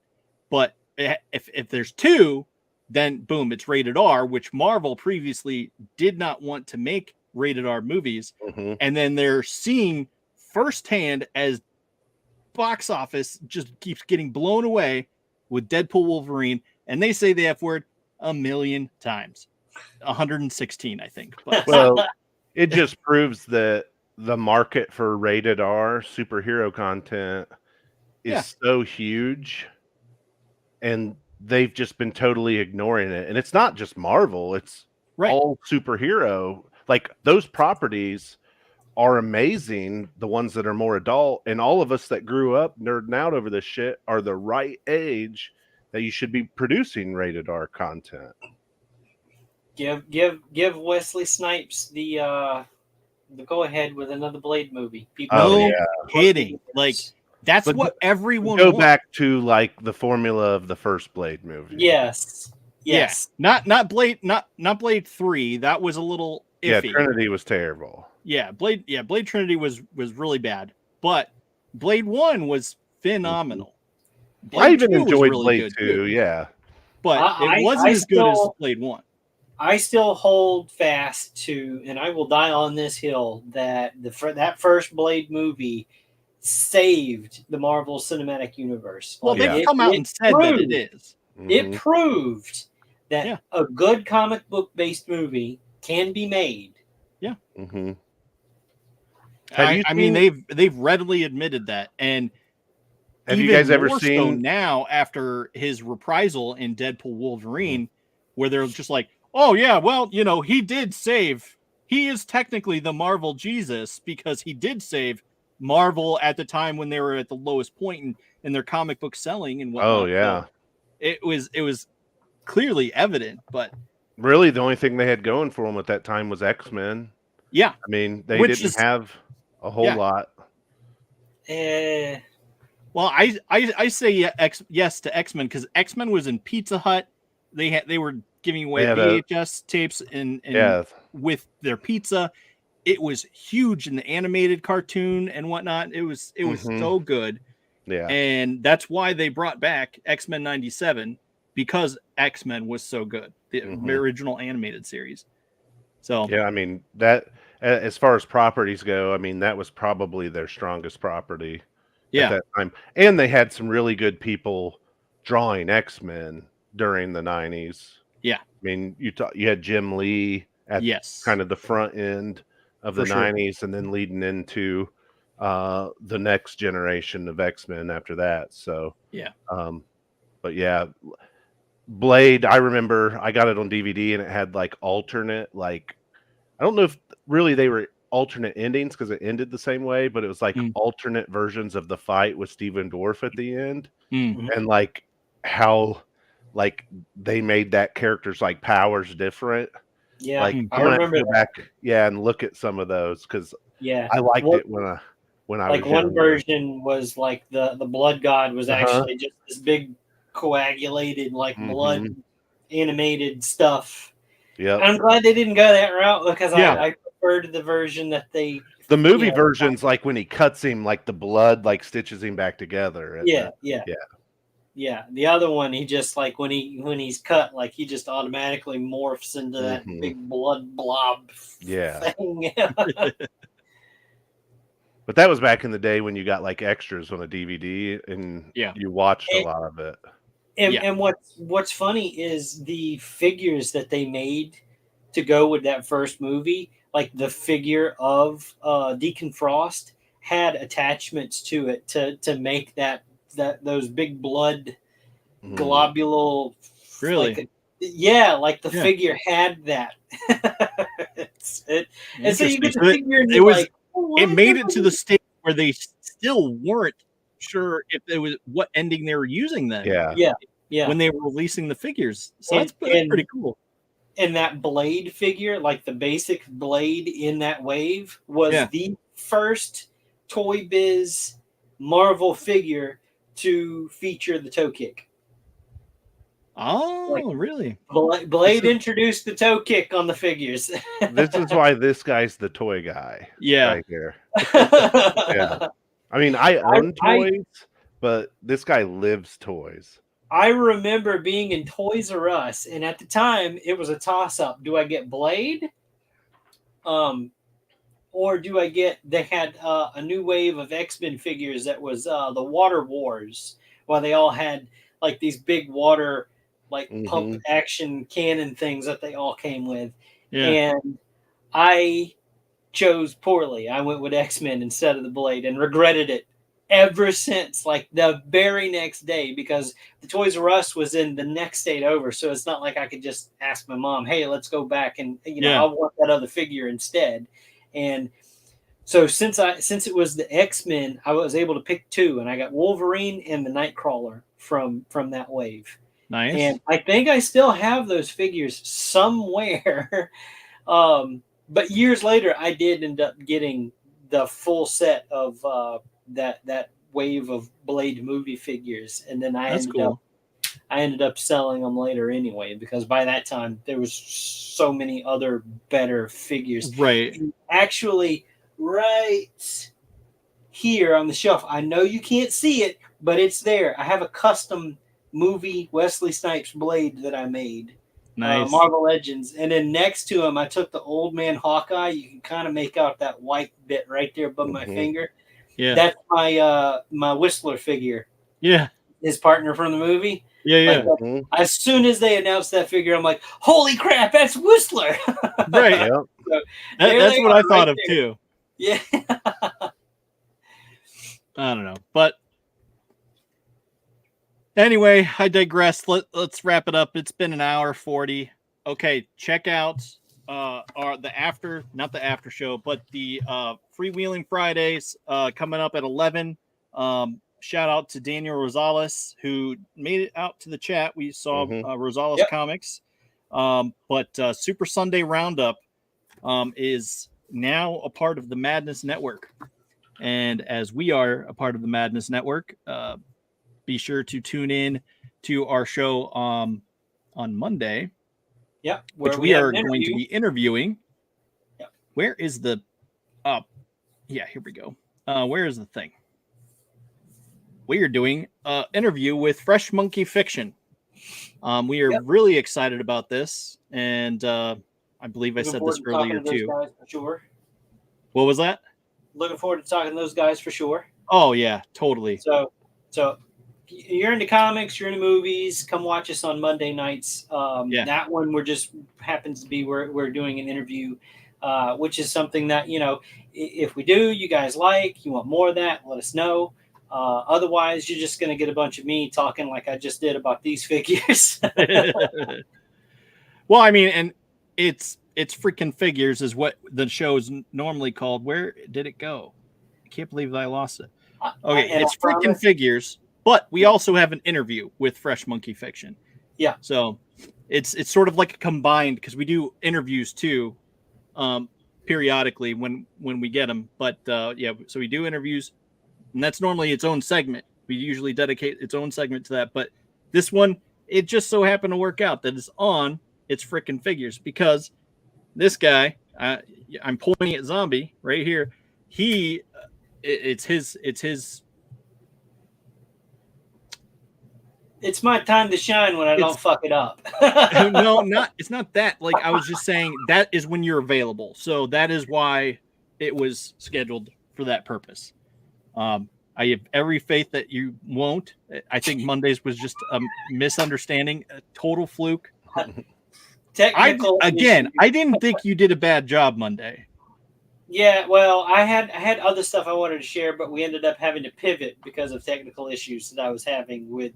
But if there's two, then boom, it's rated R, which Marvel previously did not want to make rated R movies, and then they're seeing firsthand as box office just keeps getting blown away with Deadpool Wolverine, and they say the F word 1,000,000 times. 116, I think. But well, it just proves that the market for rated R superhero content is so huge, and they've just been totally ignoring it. And it's not just Marvel, it's all superhero. Like, those properties are amazing, the ones that are more adult, and all of us that grew up nerding out over this shit are the right age that you should be producing rated R content. Give Wesley Snipes the go ahead with another Blade movie. People kidding. Like, that's what everyone go back to like the formula of the first Blade movie. Yes. Yeah. Not Blade 3. That was a little iffy. Yeah, Trinity was terrible. Yeah, Blade Trinity was really bad. But Blade 1 was phenomenal. I even enjoyed Blade 2, yeah. But it wasn't as good as Blade 1. I still hold fast to, and I will die on this hill, that that first Blade movie saved the Marvel Cinematic Universe. Well, they've come out and said that it is. It proved that a good comic book based movie can be made. Yeah. Mm-hmm. I mean, they've readily admitted that, and have you guys ever seen so now after his reprisal in Deadpool Wolverine, where they're just like, oh yeah, well, he did save. He is technically the Marvel Jesus because he did save Marvel at the time when they were at the lowest point in their comic book selling and whatnot. Oh yeah, so it was clearly evident. But really, the only thing they had going for them at that time was X-Men. Yeah, I mean, they didn't have a whole lot. Well, I say yes to X-Men because X-Men was in Pizza Hut. They were giving away VHS tapes and with their pizza. It was huge in the animated cartoon and whatnot. It was so good. Yeah. And that's why they brought back X-Men 97, because X-Men was so good. The original animated series. So yeah, I mean, that as far as properties go, I mean, that was probably their strongest property at that time. And they had some really good people drawing X-Men during the 90s. Yeah. I mean, you had Jim Lee at Yes. kind of the front end of the For sure. 90s, and then leading into the next generation of X-Men after that. So Yeah. But yeah, Blade, I remember I got it on DVD and it had like alternate, like, I don't know if really they were alternate endings because it ended the same way, but it was like alternate versions of the fight with Stephen Dwarf at the end. And like how like they made that character's like powers different. Yeah, Like I I'm gonna have to remember go back, and look at some of those because Yeah, I liked What- it when I like was one younger. version was like the blood god was Uh-huh. actually just this big coagulated like blood animated stuff. Yep. I'm glad they didn't go that route because Yeah. I preferred the version that they. The movie Yeah. version's like when he cuts him, like the blood like stitches him back together. Yeah. The other one, he just like when he's cut, like he just automatically morphs into that big blood blob. Yeah. Thing. But that was back in the day when you got like extras on a DVD and you watched a lot of it. And what's funny is the figures that they made to go with that first movie, like the figure of Deacon Frost had attachments to it to make that those big blood globule. Really? Like the figure had that. And so you get the figure and it made it to the stage where they still weren't sure if it was what ending they were using then. Yeah. When they were releasing the figures. So that's pretty cool. And that Blade figure, like the basic Blade in that wave, was the first Toy Biz Marvel figure to feature the toe kick. Oh, really? Blade introduced the toe kick on the figures. This is why this guy's the toy guy. Yeah. Right here. Yeah. I mean, I own toys, but this guy lives toys. I remember being in Toys R Us, and at the time, it was a toss-up. Do I get Blade? Or do I get... They had a new wave of X-Men figures that was the Water Wars, while they all had like these big water, like pump action cannon things that they all came with. Yeah. And I chose poorly. I went with X-Men instead of the Blade and regretted it ever since, like the very next day, because the Toys R Us was in the next state over. So it's not like I could just ask my mom, hey, let's go back and, I want that other figure instead. And so since it was the X-Men, I was able to pick two, and I got Wolverine and the Nightcrawler from that wave. Nice. And I think I still have those figures somewhere. But years later, I did end up getting the full set of that wave of Blade movie figures, and then I ended up selling them later anyway, because by that time there was so many other better figures. Right. And actually, right here on the shelf, I know you can't see it, but it's there. I have a custom movie Wesley Snipes Blade that I made. Nice. Marvel Legends. And then next to him, I took the Old Man Hawkeye. You can kind of make out that white bit right there above my finger. Yeah. That's my Whistler figure. Yeah. His partner from the movie. Yeah. Like, as soon as they announced that figure, I'm like, holy crap, that's Whistler. Right. So, that's what I thought of too. Yeah. I don't know. But anyway, I digress. Let's wrap it up. It's been an hour 40. Okay, check out not the after show, but the Freewheeling Fridays coming up at 11. Shout out to Daniel Rosales, who made it out to the chat. We saw Rosales Comics. But Super Sunday Roundup is now a part of the Madness Network. And as we are a part of the Madness Network, be sure to tune in to our show on Monday. Yeah, which we are going to be interviewing. Yep. Where is the here we go. Where is the thing? We are doing an interview with Fresh Monkey Fiction. We are really excited about this, and I believe I said this earlier too. For sure. What was that? Looking forward to talking to those guys for sure. Oh yeah, totally. So you're into comics, you're into movies, come watch us on Monday nights. That one happens to be we're doing an interview, which is something that, if we do, you guys you want more of that, let us know. Otherwise, you're just going to get a bunch of me talking like I just did about these figures. Well, I mean, and it's freaking figures is what the show is normally called. Where did it go? I can't believe that I lost it. Okay, it's freaking figures, but we also have an interview with Fresh Monkey Fiction. Yeah. So it's sort of like a combined, because we do interviews too, periodically when we get them. But so we do interviews, and that's normally its own segment. We usually dedicate its own segment to that. But this one, it just so happened to work out that it's freaking figures, because this guy, I'm pointing at Zombie right here. It's my time to shine when I don't fuck it up. It's not that. Like, I was just saying that is when you're available. So that is why it was scheduled for that purpose. I have every faith that you won't. I think Mondays was just a misunderstanding, a total fluke. I didn't think you did a bad job Monday. Yeah, well, I had other stuff I wanted to share, but we ended up having to pivot because of technical issues that I was having with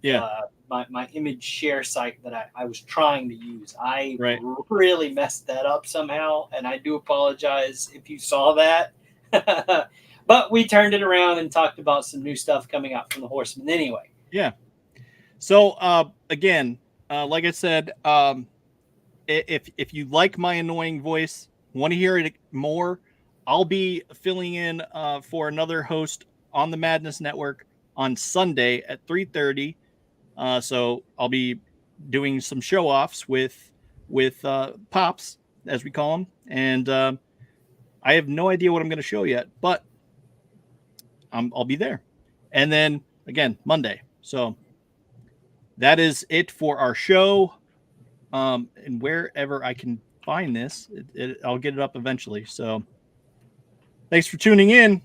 my image share site that I was trying to use. I really messed that up somehow, and I do apologize if you saw that. But we turned it around and talked about some new stuff coming out from the Horsemen anyway. Yeah. So, again, like I said, if you like my annoying voice, want to hear it more, I'll be filling in for another host on the Madness Network on Sunday at 3:30. So I'll be doing some show-offs with Pops, as we call them. And I have no idea what I'm going to show yet, but I'll be there. And then, again, Monday. So that is it for our show. And wherever I can find this, I'll get it up eventually. So thanks for tuning in.